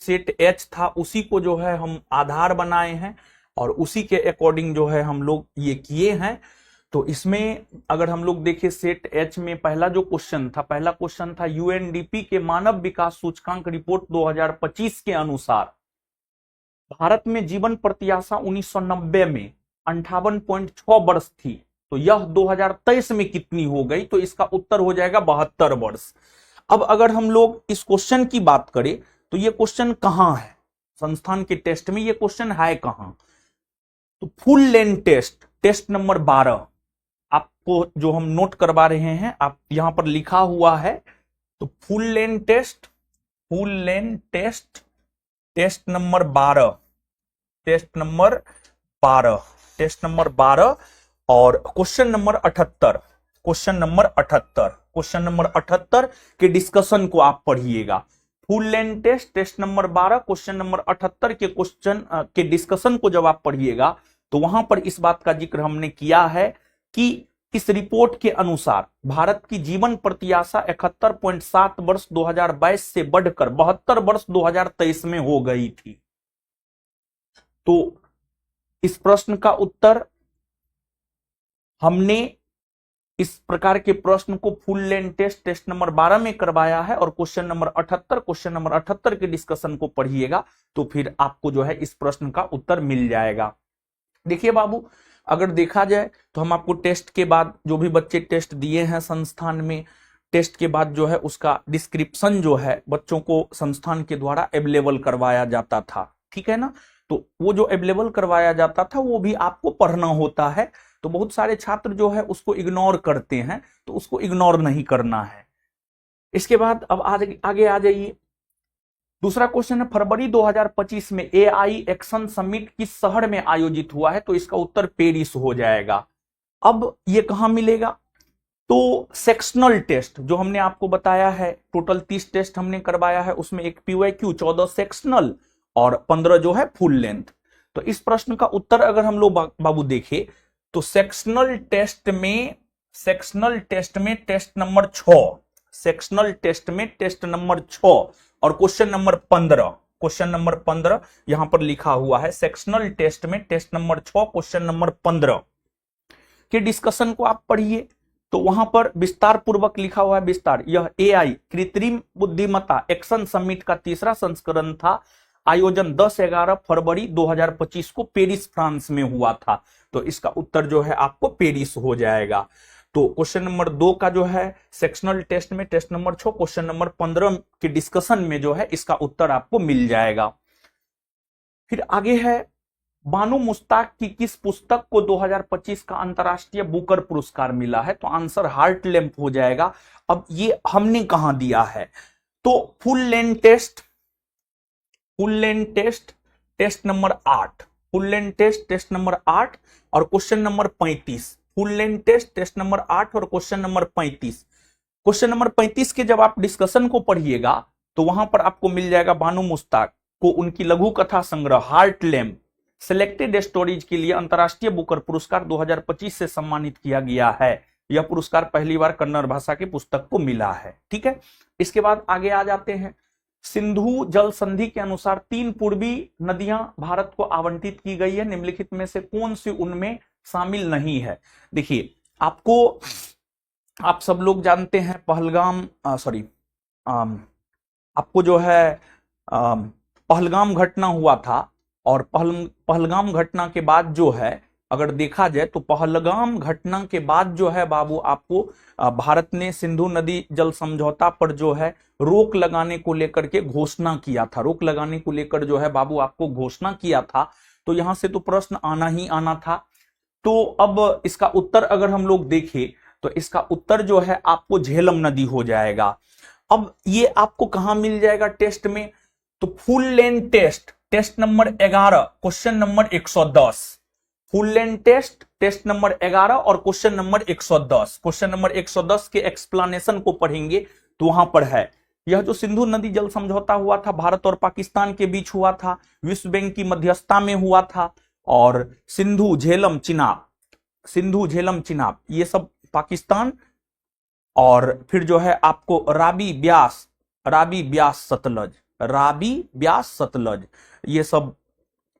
Set H था उसी को जो है हम आधार बनाए हैं और उसी के अकॉर्डिंग जो है हम लोग ये किए हैं। तो इसमें अगर हम लोग देखें सेट एच में पहला क्वेश्चन था यूएनडीपी के मानव विकास सूचकांक रिपोर्ट 2025 के अनुसार भारत में जीवन प्रत्याशा 1990 में 58.6 वर्ष थी, तो यह 2023 में कितनी हो गई? तो इसका उत्तर हो जाएगा 72 वर्ष। अब अगर हम लोग इस क्वेश्चन की बात करें तो ये क्वेश्चन कहां है संस्थान के टेस्ट में, ये क्वेश्चन है कहां? तो फुल लेंथ टेस्ट नंबर 12 आपको जो हम नोट करवा रहे हैं, आप यहां पर लिखा हुआ है। तो फुल लेंथ टेस्ट नंबर 12 और क्वेश्चन नंबर 78 के डिस्कशन को आप पढ़िएगा। Full length test number 12 question number 78 के क्वेश्चन के डिस्कशन को जब आप पढ़िएगा तो वहां पर इस बात का जिक्र हमने किया है कि इस रिपोर्ट के अनुसार भारत की जीवन प्रत्याशा 71.7 वर्ष 2022 से बढ़कर 72 वर्ष 2023 में हो गई थी। तो इस प्रश्न का उत्तर हमने इस प्रकार के प्रश्न को फुल लेंथ टेस्ट नंबर 12 में करवाया है और क्वेश्चन नंबर 78 के डिस्कशन को पढ़िएगा तो फिर आपको जो है इस प्रश्न का उत्तर मिल जाएगा। देखिए बाबू, अगर देखा जाए तो हम आपको टेस्ट के बाद जो भी बच्चे टेस्ट दिए हैं संस्थान में, टेस्ट के बाद जो है उसका डिस्क्रिप्शन जो है बच्चों को संस्थान के द्वारा अवेलेबल करवाया जाता था, ठीक है ना। तो वो जो अवेलेबल करवाया जाता था वो भी आपको पढ़ना होता है। तो बहुत सारे छात्र जो है उसको इग्नोर करते हैं, तो उसको इग्नोर नहीं करना है। इसके बाद अब आगे आ जाइए। दूसरा क्वेश्चन है फरवरी 2025 में एआई एक्शन समिट किस शहर में आयोजित हुआ है? तो इसका उत्तर पेरिस हो जाएगा। अब ये कहां मिलेगा? तो सेक्शनल टेस्ट जो हमने आपको बताया है, टोटल 30 टेस्ट हमने करवाया है, उसमें एक पीवाईक्यू, 14 सेक्शनल और 15 जो है फुल लेंथ। तो इस प्रश्न का उत्तर अगर हम लोग बाबू देखें तो सेक्शनल टेस्ट में टेस्ट नंबर 6 और क्वेश्चन नंबर 15 यहां पर लिखा हुआ है। सेक्शनल टेस्ट में टेस्ट नंबर 6 क्वेश्चन नंबर 15 के डिस्कशन को आप पढ़िए तो वहां पर विस्तार पूर्वक लिखा हुआ है। विस्तार, यह एआई कृत्रिम बुद्धिमत्ता एक्शन समिट का तीसरा संस्करण था। आयोजन 10-11 फरवरी 2025 को पेरिस फ्रांस में हुआ था। तो इसका उत्तर जो है आपको पेरिस हो जाएगा। तो क्वेश्चन नंबर 2 का जो है सेक्शनल टेस्ट में टेस्ट नंबर 6 क्वेश्चन नंबर 15 के डिस्कशन में जो है इसका उत्तर आपको मिल जाएगा। फिर आगे है बानो मुश्ताक की किस पुस्तक को 2025 का अंतरराष्ट्रीय बुकर पुरस्कार मिला है? तो आंसर हार्ट लैम्प हो जाएगा। अब ये हमने कहां दिया है? तो full length test test number 8 test number 8 और question number 35। Full length test number 8 और क्वेश्चन नंबर 35। क्वेश्चन नंबर 35 के जब आप डिस्कशन को पढ़िएगा तो वहां पर आपको मिल जाएगा बानो मुश्ताक को उनकी लघु कथा संग्रह हार्ट लैम्प सिलेक्टेड स्टोरीज के लिए अंतरराष्ट्रीय बुकर पुरस्कार 2025 से सम्मानित किया गया है। यह पुरस्कार पहली बार कन्नड़ भाषा की पुस्तक को मिला है, ठीक है। इसके बाद आगे आ जाते हैं। सिंधु जल संधि के अनुसार 3 पूर्वी नदियां भारत को आवंटित की गई है, निम्नलिखित में से कौन सी उनमें शामिल नहीं है? देखिए, आप सब लोग जानते हैं आपको जो है पहलगाम घटना हुआ था और पहलगाम घटना के बाद जो है अगर देखा जाए तो पहलगाम घटना के बाद जो है बाबू आपको भारत ने सिंधु नदी जल समझौता पर जो है रोक लगाने को लेकर के घोषणा किया था। रोक लगाने को लेकर जो है बाबू आपको घोषणा किया था, तो यहां से तो प्रश्न आना ही आना था। तो अब इसका उत्तर अगर हम लोग देखें तो इसका उत्तर जो है आपको झेलम नदी हो जाएगा। अब ये आपको कहां मिल जाएगा टेस्ट में? तो full length test number 11 question number 110। Full length test number 11 और क्वेश्चन नंबर 110। क्वेश्चन नंबर 110 के एक्सप्लेनेशन को पढ़ेंगे तो वहां पर है यह जो सिंधु नदी जल समझौता हुआ था भारत और पाकिस्तान के बीच हुआ था, विश्व बैंक की मध्यस्थता में हुआ था और सिंधु झेलम चिनाब ये सब पाकिस्तान और फिर जो है आपको रावी ब्यास सतलज रावी, ब्यास, सतलज, ये सब,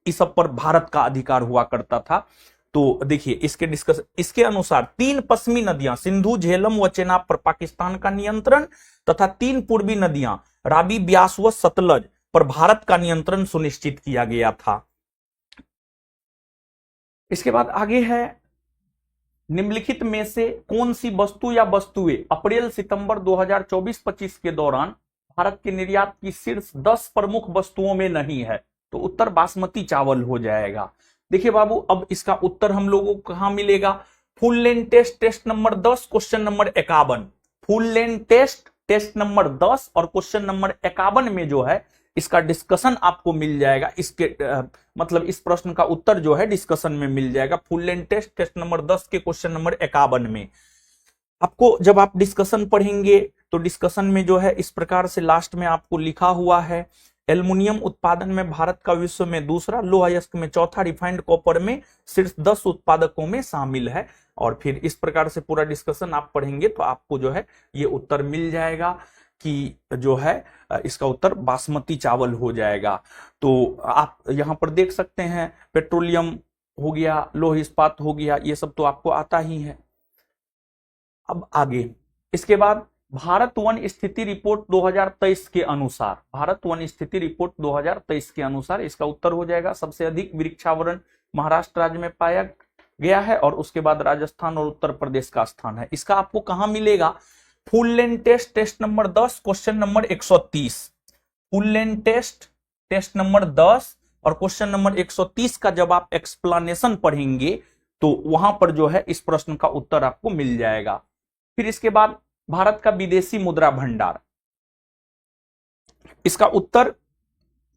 इस सब पर भारत का अधिकार हुआ करता था। तो देखिए इसके अनुसार 3 पश्चिमी नदियां सिंधु, झेलम व चेनाब पर पाकिस्तान का नियंत्रण तथा 3 पूर्वी नदियां रावी, ब्यास व सतलज पर भारत का नियंत्रण सुनिश्चित किया गया था। इसके बाद आगे है, निम्नलिखित में से कौन सी वस्तु या वस्तुएं अप्रैल सितंबर 2024-25 के दौरान भारत के निर्यात की शीर्ष 10 प्रमुख वस्तुओं में नहीं है? तो उत्तर बासमती चावल हो जाएगा। देखिए बाबू, अब इसका उत्तर हम लोगों को कहां मिलेगा? Full length test, test number 10, question number 51। Full length test, test number 10 और क्वेश्चन नंबर 51 में जो है इसका डिस्कशन आपको मिल जाएगा। इसके मतलब इस प्रश्न का उत्तर जो है डिस्कशन में मिल जाएगा। Full length test, test number 10 के क्वेश्चन नंबर 51 में आपको, जब आप डिस्कशन पढ़ेंगे तो डिस्कशन में जो है इस प्रकार से लास्ट में आपको लिखा हुआ है, एल्युमिनियम उत्पादन में भारत का विश्व में दूसरा, लौह अयस्क में चौथा, रिफाइंड कॉपर में शीर्ष 10 उत्पादकों में शामिल है। और फिर इस प्रकार से पूरा डिस्कशन आप पढ़ेंगे तो आपको जो है ये उत्तर मिल जाएगा कि जो है इसका उत्तर बासमती चावल हो जाएगा। तो आप यहां पर देख सकते हैं, पेट्रोलियम हो गया, लौह इस्पात हो गया, ये सब तो आपको आता ही है। अब आगे इसके बाद भारत वन स्थिति रिपोर्ट 2023 के अनुसार, भारत वन स्थिति रिपोर्ट 2023 के अनुसार इसका उत्तर हो जाएगा, सबसे अधिक वृक्षावरण महाराष्ट्र राज्य में पाया गया है और उसके बाद राजस्थान और उत्तर प्रदेश का स्थान है। इसका आपको कहां मिलेगा? Full length test, test number 10, question number 130। Full length test, test number 10 और क्वेश्चन नंबर 130 का जब आप एक्सप्लेनेशन पढ़ेंगे तो वहां पर जो है इस प्रश्न का उत्तर आपको मिल जाएगा। फिर इसके बाद भारत का विदेशी मुद्रा भंडार, इसका उत्तर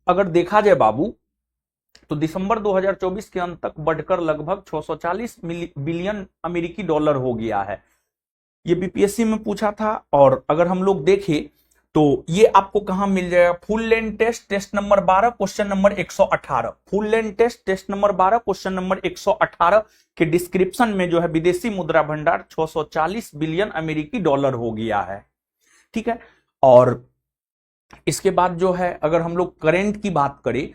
अगर देखा जाए बाबू तो दिसंबर 2024 के अंत तक बढ़कर लगभग 640 बिलियन अमेरिकी डॉलर हो गया है। ये बीपीएससी में पूछा था और अगर हम लोग देखें तो ये आपको कहां मिल जाएगा? Full length test, test number 12, question number 118। Full length test, test number 12, question number 118 के डिस्क्रिप्शन में जो है विदेशी मुद्रा भंडार 640 बिलियन अमेरिकी डॉलर हो गया है। ठीक है, और इसके बाद जो है अगर हम लोग करेंट की बात करें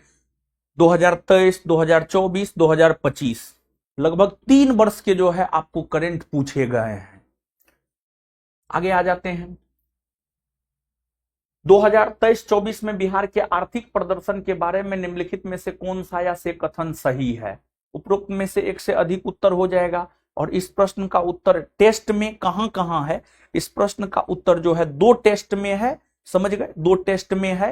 2023, 2024, 2025 लगभग 3 वर्ष के जो है आपको करेंट पूछे गए हैं। आगे आ जाते हैं, 2023-24 में बिहार के आर्थिक प्रदर्शन के बारे में निम्नलिखित में से कौन सा या से कथन सही है? उपरोक्त में से एक से अधिक उत्तर हो जाएगा और इस प्रश्न का उत्तर टेस्ट में कहां है? इस प्रश्न का उत्तर जो है 2 टेस्ट में है, समझ गए? 2 टेस्ट में है।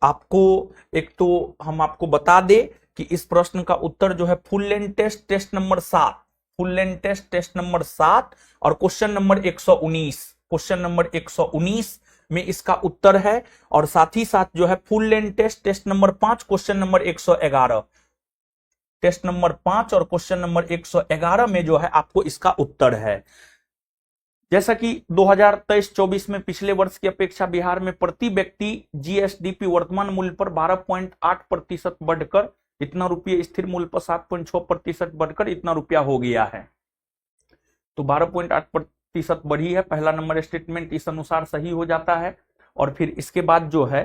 आपको एक तो हम आपको बता दे कि इस प्रश्न का उत्तर जो है full length test, test number 7, full length test, test number 7 और क्वेश्चन नंबर 119, क्वेश्चन नंबर 119 में इसका उत्तर है। और साथ ही साथ जो है full length test, test number 5, question number 111, test number 5 और क्वेश्चन नंबर 111 में जो है आपको इसका उत्तर है। जैसा कि 2023-24 में पिछले वर्ष की अपेक्षा बिहार में प्रति व्यक्ति जीएसडीपी वर्तमान मूल्य पर 12.8% बढ़कर इतना रुपये, स्थिर मूल्य पर 7.6% बढ़कर इतना रुपया हो गया है। तो 12.8% बढ़ी है। पहला नंबर स्टेटमेंट इस अनुसार सही हो जाता है। और फिर इसके बाद जो है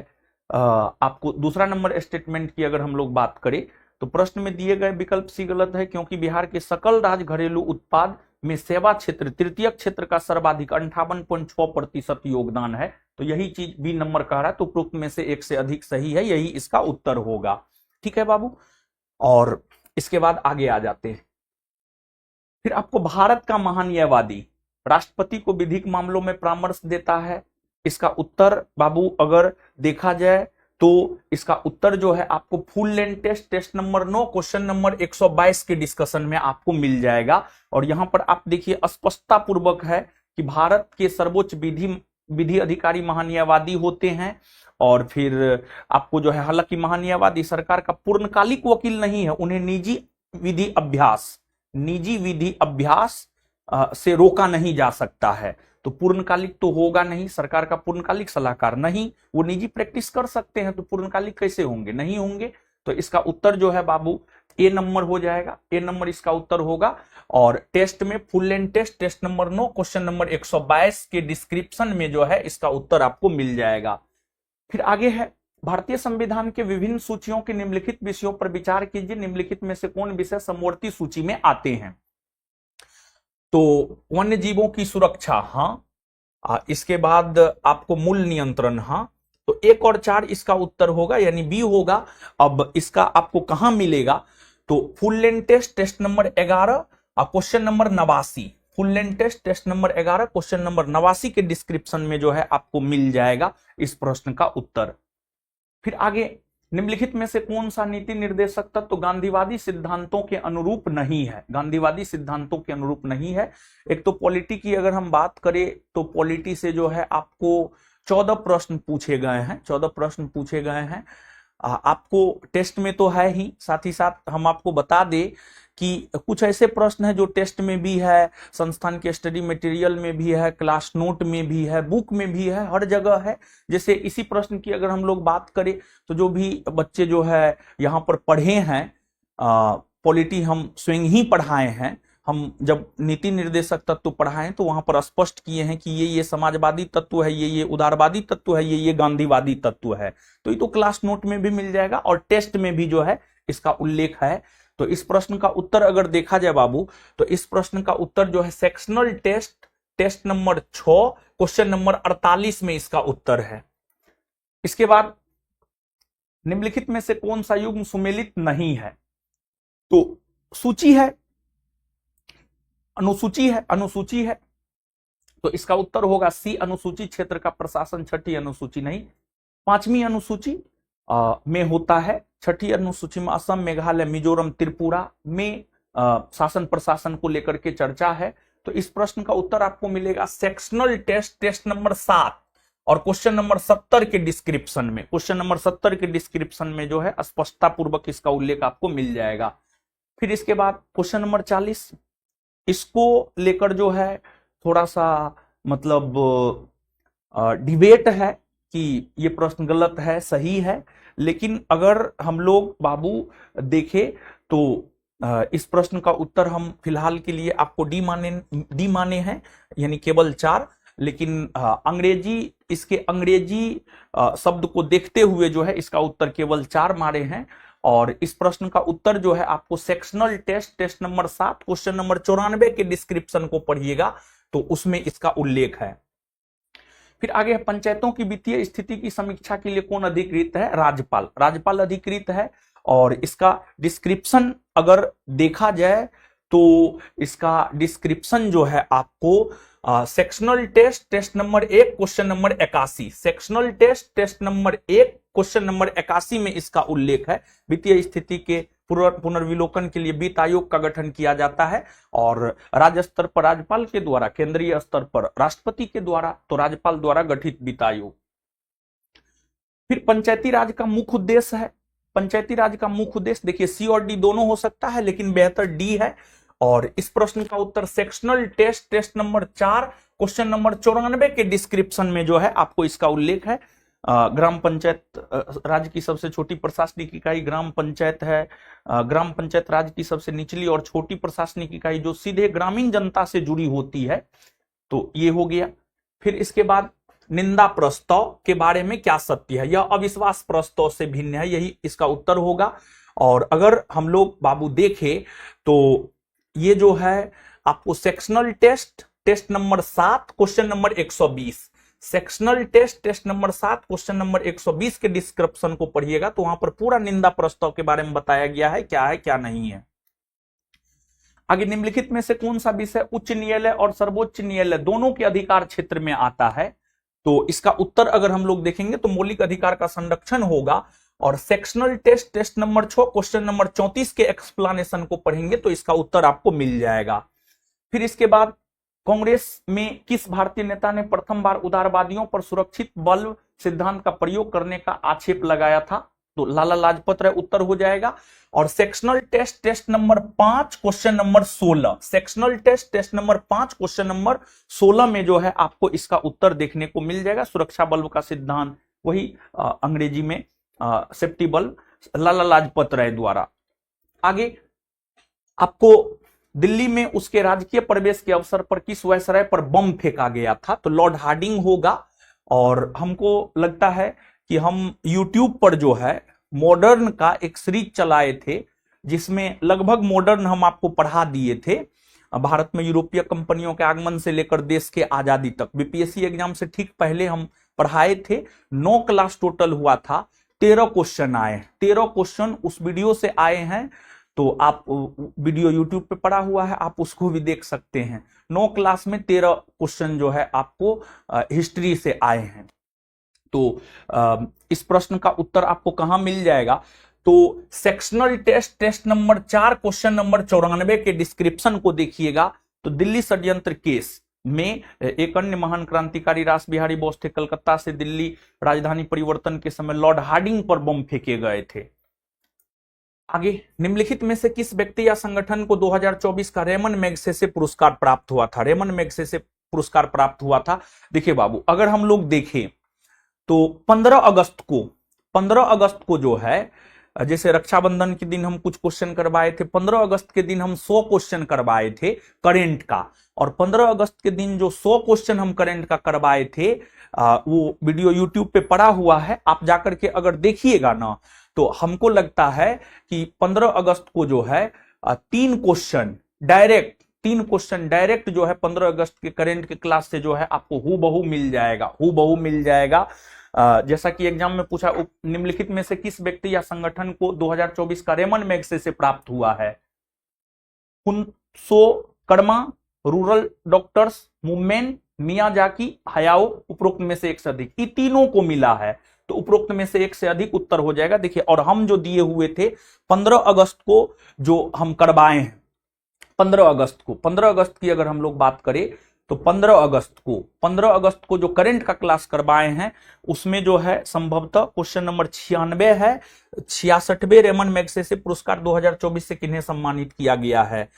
आपको दूसरा नंबर स्टेटमेंट की अगर हम लोग बात करें तो प्रश्न में दिए गए विकल्प सी गलत है, क्योंकि बिहार के सकल राज्य घरेलू उत्पाद में सेवा क्षेत्र तृतीय क्षेत्र का सर्वाधिक 58.6% योगदान है। तो यही चीज बी नंबर कह रहा है, तो उपरोक्त में से एक से अधिक सही है, यही इसका उत्तर होगा। ठीक है बाबू, और इसके बाद आगे आ जाते हैं। फिर आपको भारत का महान न्यायवादी राष्ट्रपति को विधिक मामलों में परामर्श देता है। इसका उत्तर बाबू अगर देखा जाए तो इसका उत्तर जो है आपको full length test, test number 9, question number 122 के डिस्कशन में आपको मिल जाएगा। और यहां पर आप देखिए स्पष्टता पूर्वक है कि भारत के सर्वोच्च विधि अधिकारी महान्यायवादी होते हैं। और फिर आपको जो है, हालांकि महान्यायवादी सरकार का पूर्णकालिक वकील नहीं है, उन्हें निजी विधि अभ्यास से रोका नहीं जा सकता है। तो पूर्णकालिक तो होगा नहीं, सरकार का पूर्णकालिक सलाहकार नहीं, वो निजी प्रैक्टिस कर सकते हैं, तो पूर्णकालिक कैसे होंगे? नहीं होंगे। तो इसका उत्तर जो है बाबू ए नंबर हो जाएगा, ए नंबर इसका उत्तर होगा। और टेस्ट में full length test, test number 9, question number 122 के डिस्क्रिप्शन में जो है इसका उत्तर आपको मिल जाएगा। फिर आगे है, भारतीय संविधान के विभिन्न सूचियों के निम्नलिखित विषयों पर विचार कीजिए, निम्नलिखित में से कौन विषय समवर्ती सूची में आते हैं। तो वन्य जीवों की सुरक्षा, हाँ। इसके बाद आपको मूल नियंत्रण, हाँ। तो 1 और 4 इसका उत्तर होगा, यानी बी होगा। अब इसका आपको कहां मिलेगा, तो full length test test number 11 और question number 89, full length test test number 11 question number 89 के डिस्क्रिप्शन में जो है आपको मिल जाएगा इस प्रश्न का उत्तर। फिर आगे, निम्नलिखित में से कौन सा नीति निर्देशक तत्व गांधीवादी सिद्धांतों के अनुरूप नहीं है, गांधीवादी सिद्धांतों के अनुरूप नहीं है। एक तो पॉलिटी की अगर हम बात करें तो पॉलिटी से जो है आपको 14 प्रश्न पूछे गए हैं, 14 प्रश्न पूछे गए हैं। आपको टेस्ट में तो है ही, साथ ही साथ हम आपको बता दें कि कुछ ऐसे प्रश्न हैं जो टेस्ट में भी है, संस्थान के स्टडी मटेरियल में भी है, क्लास नोट में भी है, बुक में भी है, हर जगह है। जैसे इसी प्रश्न की अगर हम लोग बात करें तो जो भी बच्चे जो है यहाँ पर पढ़े हैं, पॉलिटी हम स्वयं ही पढ़ाए हैं। हम जब नीति निर्देशक तत्व पढ़ाएं तो वहां पर स्पष्ट किए हैं कि ये समाजवादी तत्व है, ये उदारवादी तत्व है, ये गांधीवादी तत्व है। तो ये तो क्लास नोट में भी मिल जाएगा और टेस्ट में भी जो है इसका उल्लेख है। तो इस प्रश्न का उत्तर अगर देखा जाए बाबू, तो इस प्रश्न का उत्तर जो है sectional test test number 6 question number 48 में इसका उत्तर है। इसके बाद, निम्नलिखित में से कौन सा युग्म सुमेलित नहीं है, तो सूची है, अनुसूची है, तो इसका उत्तर होगा सी, अनुसूची क्षेत्र का प्रशासन। छठी अनुसूची नहीं, 5वीं अनुसूची में होता है। छठी अनुसूची में असम, मेघालय, मिजोरम, त्रिपुरा में शासन प्रशासन को लेकर के चर्चा है। तो इस प्रश्न का उत्तर आपको मिलेगा सेक्शनल टेस्ट टेस्ट नंबर 7 और क्वेश्चन नंबर 70 के डिस्क्रिप्शन में, क्वेश्चन नंबर 70 के डिस्क्रिप्शन में जो है स्पष्टता पूर्वक इसका उल्लेख आपको मिल जाएगा। फिर इसके बाद क्वेश्चन नंबर 40, इसको लेकर जो है थोड़ा सा मतलब डिबेट है कि ये प्रश्न गलत है सही है, लेकिन अगर हम लोग बाबू देखें तो इस प्रश्न का उत्तर हम फिलहाल के लिए आपको डी माने हैं, यानी केवल 4। लेकिन अंग्रेजी, इसके अंग्रेजी शब्द को देखते हुए जो है इसका उत्तर केवल 4 मारे हैं। और इस प्रश्न का उत्तर जो है आपको sectional test test number 7 question number 94 के डिस्क्रिप्शन को पढ़िएगा तो उसमें इसका उल्लेख है। फिर आगे है, पंचायतों की वित्तीय स्थिति की समीक्षा के लिए कौन अधिकृत है, राज्यपाल। राज्यपाल अधिकृत है और इसका डिस्क्रिप्शन अगर देखा जाए तो इसका डिस्क्रिप्शन जो है आपको sectional test test number 1 question number 81, sectional test test number 1 question number 81 में इसका उल्लेख है। वित्तीय स्थिति के पुनर्विलोकन के लिए वित्त आयोग का गठन किया जाता है और राज्य स्तर पर राज्यपाल के द्वारा, केंद्रीय स्तर पर राष्ट्रपति के द्वारा, तो राज्यपाल द्वारा गठित वित्त आयोग। फिर पंचायती राज का मुख्य उद्देश्य है, पंचायती राज का मुख्य उद्देश्य देखिए सी और डी दोनों हो सकता है लेकिन बेहतर डी है। और इस प्रश्न का उत्तर sectional test test number 4 question number 94 के डिस्क्रिप्शन में जो है आपको इसका उल्लेख है। ग्राम पंचायत राज्य की सबसे छोटी प्रशासनिक इकाई ग्राम पंचायत है। ग्राम पंचायत राज्य की सबसे निचली और छोटी प्रशासनिक इकाई जो सीधे ग्रामीण जनता से जुड़ी होती है। तो ये हो गया। फिर इसके बाद निंदा प्रस्ताव के बारे में क्या सत्य है, यह अविश्वास प्रस्ताव से भिन्न है, यही इसका उत्तर होगा। और अगर हम लोग बाबू देखें तो ये जो है आपको sectional test test number 7 question number 120, sectional test test number 7 question number 120 के डिस्क्रिप्शन को पढ़िएगा तो वहां पर पूरा निंदा प्रस्ताव के बारे में बताया गया है क्या नहीं है। आगे, निम्नलिखित में से कौन सा विषय उच्च न्यायालय और सर्वोच्च न्यायालय दोनों के अधिकार क्षेत्र में आता है, तो इसका उत्तर अगर हम लोग देखेंगे तो मौलिक अधिकार का संरक्षण होगा। और sectional test test number 6 question number 34 के एक्सप्लेनेशन को पढ़ेंगे तो इसका उत्तर आपको मिल जाएगा। फिर इसके बाद, कांग्रेस में किस भारतीय नेता ने प्रथम बार उदारवादियों पर सुरक्षित बल सिद्धांत का प्रयोग करने का आक्षेप लगाया था, तो लाला लाजपत राय उत्तर हो जाएगा। और sectional test test number 5 question number 16, sectional test test number 5 question number 16 में जो है आपको इसका उत्तर देखने को मिल जाएगा। सुरक्षा बल का सिद्धांत, वही अंग्रेजी में सेफ्टी बल, लाला लाजपत राय द्वारा। आगे, आपको दिल्ली में उसके राजकीय प्रवेश के अवसर पर किस वायसराय पर बम फेंका गया था, तो लॉर्ड हार्डिंग होगा। और हमको लगता है कि हम YouTube पर जो है मॉडर्न का एक सीरीज चलाए थे, जिसमें लगभग मॉडर्न हम आपको पढ़ा दिए थे, भारत में यूरोपीय कंपनियों के आगमन से लेकर देश के आजादी तक। बीपीएससी एग्जाम से ठीक पहले हम पढ़ाए थे। 9 क्लास टोटल हुआ था, 13 क्वेश्चन आए, 13 क्वेश्चन उस वीडियो से आए हैं। तो आप वीडियो यूट्यूब पे पड़ा हुआ है, आप उसको भी देख सकते हैं। 9 क्लास में 13 क्वेश्चन जो है आपको हिस्ट्री से आए हैं। तो इस प्रश्न का उत्तर आपको कहां मिल जाएगा? तो sectional test number 4 question number 94 के डिस्क्रिप्शन को देखिएगा। तो दिल्ली षड्यंत्र केस में एक अन्य महान क्रांतिकारी रास बिहारी बोस थे। कलकत्ता से दिल्ली राजधानी परिवर्तन के समय लॉर्ड हार्डिंग पर बम फेंके गए थे। आगे, निम्नलिखित में से किस व्यक्ति या संगठन को 2024 का रेमन मैगसेसे पुरस्कार प्राप्त हुआ था? रेमन मैगसेसे पुरस्कार प्राप्त हुआ था। देखिए बाबू, अगर हम लोग देखें तो 15 अगस्त को जो है, जैसे रक्षाबंधन के दिन हम कुछ क्वेश्चन करवाए थे, 15 अगस्त के दिन हम 100 क्वेश्चन करवाए थे करेंट का, और 15 अगस्त के दिन जो 100 क्वेश्चन हम करेंट का करवाए थे वो वीडियो यूट्यूब पे पड़ा हुआ है, आप जाकर के अगर देखिएगा ना, तो हमको लगता है कि 15 अगस्त को जो है 3 क्वेश्चन डायरेक्ट जो है 15 अगस्त के करेंट के क्लास से जो है आपको हूबहू मिल जाएगा। जैसा कि एग्जाम में पूछा, निम्नलिखित में से किस व्यक्ति या संगठन को 2024 का रेमन मैगसेसे प्राप्त हुआ है? Phuntsho Karma, rural doctors movement, Miyazaki, Hayao, उपरोक्त में से एक से अधिक। ये तीनों को मिला है, तो उपरोक्त में से एक से अधिक उत्तर हो जाएगा। देखिए, और हम जो दिए हुए थे 15 अगस्त को जो हम करवाए हैं, 15 अगस्त की अगर हम लोग बात करें तो 15 अगस्त को जो करंट का क्लास करवाए हैं उसमें जो है संभवतः क्वेश्चन नंबर 96 है। 66वें रेमन मैगसेसे पुरस्कार 2024 से किन्हें सम्मानित किया गया है?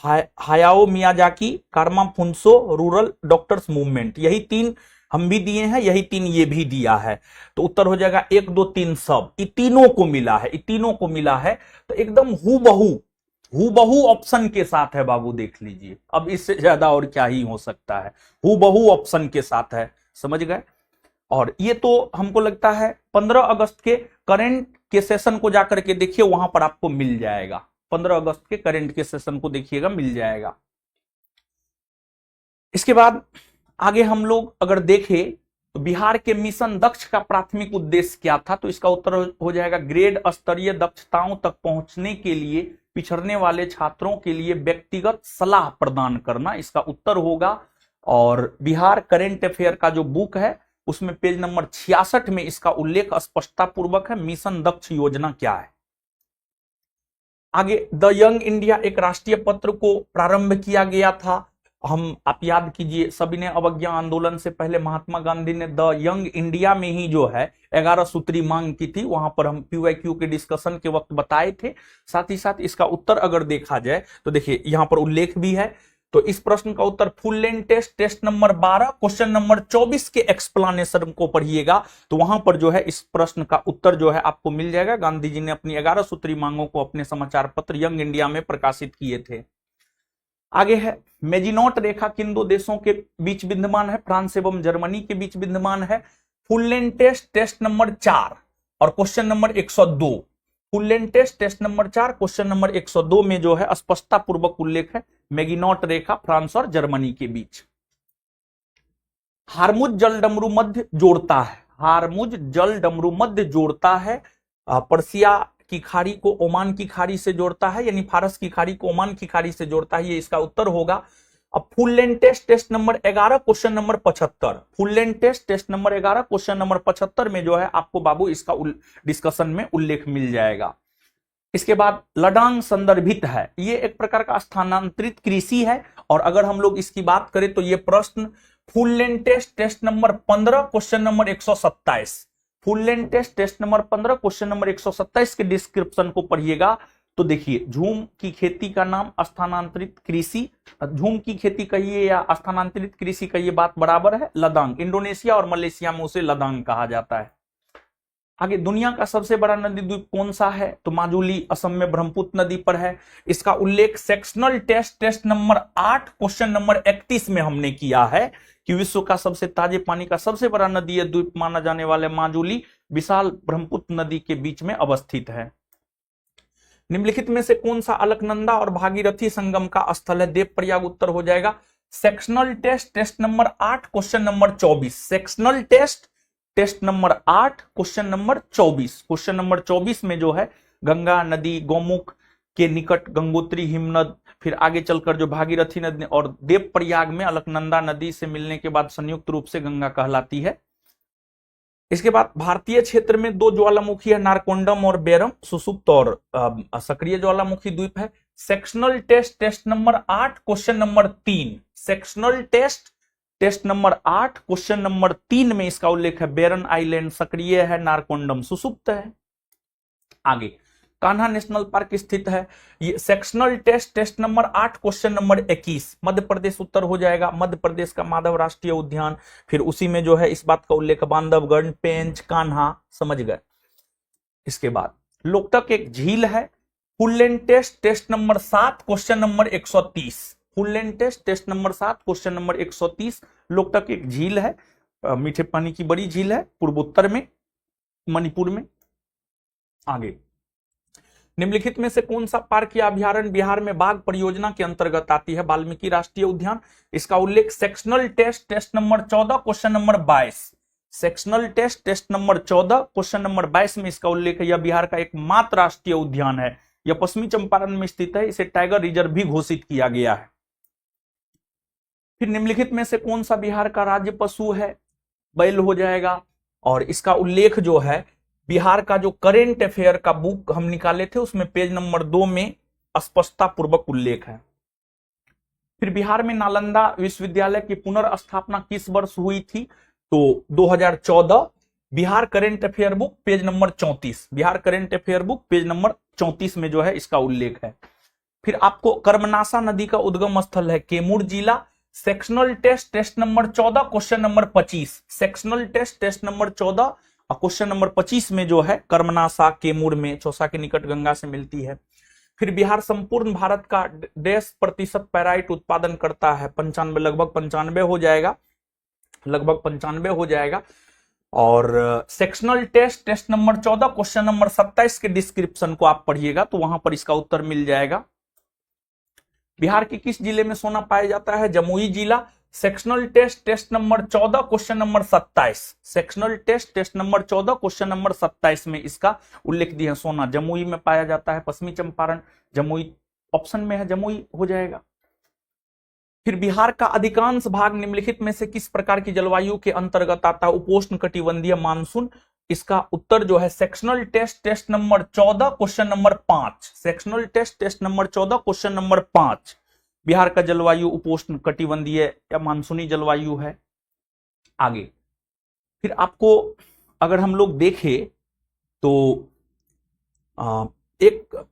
Hayao Miyazaki, Karma Phuntsho, rural doctors movement. यही 3 हम भी दिए हैं, यही 3 ये भी दिया है। तो उत्तर हो जाएगा 1, 2, 3 सब। ये तीनों को मिला है, तो एकदम हूबहू ऑप्शन के साथ है बाबू, देख लीजिए। अब इससे ज्यादा और क्या ही हो सकता है, हूबहू ऑप्शन के साथ है, समझ गए? और ये तो हमको लगता है 15 अगस्त के करंट के सेशन को जाकर के देखिए, वहां पर आपको मिल जाएगा। 15 अगस्त के करंट के सेशन को देखिएगा, मिल जाएगा। इसके बाद आगे हम लोग अगर देखें तो बिहार के मिशन दक्ष का प्राथमिक उद्देश्य क्या था? तो इसका उत्तर हो जाएगा ग्रेड स्तरीय दक्षताओं तक पहुंचने के लिए पिछड़ने वाले छात्रों के लिए व्यक्तिगत सलाह प्रदान करना, इसका उत्तर होगा। और बिहार करेंट अफेयर का जो बुक है उसमें पेज नंबर 66 में इसका उल्लेख स्पष्टता पूर्वक है। मिशन दक्ष योजना क्या है? आगे, द यंग इंडिया एक राष्ट्रीय पत्र को प्रारंभ किया गया था। आप याद कीजिए, सविनय अवज्ञा आंदोलन से पहले महात्मा गांधी ने द यंग इंडिया में ही जो है 11 सूत्री मांग की थी। वहां पर हम PYQ के डिस्कशन के वक्त बताए थे। साथ ही साथ इसका उत्तर अगर देखा जाए तो देखिए यहां पर उल्लेख भी है। तो इस प्रश्न का उत्तर full length test number 12 question number 24 के एक्सप्लेनेशन को पढ़िएगा, तो वहां पर जो है इस प्रश्न का उत्तर जो है आपको मिल जाएगा। गांधी जी ने अपनी 11 सूत्री मांगों को अपने समाचार पत्र यंग इंडिया में प्रकाशित किए थे। आगे है, मेजिनॉट रेखा किन 2 देशों के बीच विद्यमान है? फ्रांस एवं जर्मनी के बीच विद्यमान है। फुल लेंथ टेस्ट नंबर 4 और question number 102। Full length test number 4 question number 102 में जो है स्पष्टता पूर्वक उल्लेख है मेगिनॉट रेखा फ्रांस और जर्मनी के बीच। हार्मुज जल डमरू मध्य जोड़ता है। पर्सिया की खाड़ी को ओमान की खाड़ी से जोड़ता है, यानी फारस की खाड़ी को ओमान की खाड़ी से जोड़ता है, ये इसका उत्तर होगा। अब full length test number 11 question number 75। Full length test number 11 question number 75 में जो है आपको बाबू इसका डिस्कशन में उल्लेख मिल जाएगा। इसके बाद लडांग संदर्भित है, ये एक प्रकार का स्थानांतरित कृषि है। और अगर हम लोग इसकी बात करें तो ये प्रश्न full length test number 15 question number 127। Full length test number 15 question number 127 के डिस्क्रिप्शन को पढ़िएगा। तो देखिए, झूम की खेती का नाम स्थानांतरित कृषि, झूम की खेती कहिए या स्थानांतरित कृषि कहिए, बात बराबर है। लदांग, इंडोनेशिया और मलेशिया में उसे लदांग कहा जाता है। आगे, दुनिया का सबसे बड़ा नदी द्वीप कौन सा है? तो माजुली असम में ब्रह्मपुत्र नदी पर है। इसका उल्लेख sectional test number 8 question number 31 में हमने किया है कि विश्व का सबसे ताजे पानी का सबसे बड़ा नदी द्वीप माना जाने वाले माजुली विशाल ब्रह्मपुत्र नदी के बीच में अवस्थित है। निम्नलिखित में से कौन सा अलकनंदा और भागीरथी संगम का स्थल है? देवप्रयाग उत्तर हो जाएगा। Sectional test number 8 question number 24, sectional test number 8 question number 24। Question number 24 में जो है गंगा नदी गौमुख के निकट गंगोत्री हिमनद, फिर आगे चलकर जो भागीरथी नदी और देवप्रयाग में अलकनंदा नदी से मिलने के बाद संयुक्त रूप से गंगा कहलाती है। इसके बाद भारतीय क्षेत्र में दो ज्वालामुखी है, नारकोंडम और बेरम, सुसुप्त और सक्रिय ज्वालामुखी द्वीप है। Sectional test number 8 question number 3, sectional test number 8 question number 3 में इसका उल्लेख है। बेरन आइलैंड सक्रिय है, नारकोंडम सुसुप्त है। आगे, कान्हा नेशनल पार्क स्थित है। ये sectional test number 8 question number 21, Madhya Pradesh उत्तर हो जाएगा। मध्य प्रदेश का माधव राष्ट्रीय उद्यान, फिर उसी में जो है इस बात का उल्लेख बांधवगढ़, पेंच, कान्हा, समझ गए। इसके बाद लोकटक एक झील है। Full test number 7 question number 130, full test number 7 question number 130। Loktak एक झील है, मीठे पानी की बड़ी झील है, पूर्वोत्तर में मणिपुर में। आगे, निम्नलिखित में से कौन सा पार्क या अभ्यारण्य बिहार में बाघ परियोजना के अंतर्गत आती है? वाल्मीकि राष्ट्रीय उद्यान। इसका उल्लेख sectional test number 14 question number 22, sectional test number 14 question number 22 में इसका उल्लेख है। यह बिहार का एकमात्र राष्ट्रीय उद्यान है। यह पश्चिमी चंपारण में स्थित है। इसे टाइगर रिजर्व भी घोषित किया गया है। फिर निम्नलिखित में से कौन सा बिहार का राज्य पशु है? बैल हो जाएगा। और इसका उल्लेख जो है बिहार का जो करेंट अफेयर का बुक हम निकाले थे उसमें पेज नंबर 2 में स्पष्टता पूर्वक उल्लेख है। फिर बिहार में नालंदा विश्वविद्यालय की पुनर्स्थापना किस वर्ष हुई थी? तो 2014। Bihar current affair book page number 34, Bihar current affair book page number 34 में जो है इसका उल्लेख है। फिर आपको कर्मनाशा नदी का उद्गम स्थल है कैमूर जिला। Sectional test number 14 question number 25, sectional test number 14 question number 25 में जो है कर्मनाशा कैमूर में, चौसा के निकट गंगा से मिलती है। फिर बिहार संपूर्ण भारत का 10% पैराइट उत्पादन करता है? 95, लगभग 95 हो जाएगा, लगभग 95 हो जाएगा। और sectional test number 14 question number 27 के डिस्क्रिप्शन को आप पढ़िएगा तो वहां पर इसका उत्तर मिल जाएगा। बिहार के किस जिले में सोना पाया जाता है? जमुई जिला। Sectional test number 14 question number 27, sectional test number 14 question number 27 में इसका उल्लेख दिया। सोना जमुई में पाया जाता है, पश्चिमी चंपारण, जमुई ऑप्शन में है, जमुई हो जाएगा। फिर बिहार का अधिकांश भाग निम्नलिखित में से किस प्रकार की जलवायु के अंतर्गत आता है? उपोष्ण कटिबंधीय मानसून। इसका उत्तर जो है sectional test number 14 question number 5, sectional test number 14 question number 5। Bihar का जलवायु उपोष्ण कटिबंधीय या मानसूनी जलवायु है। आगे, फिर आपको अगर हम लोग देखें तो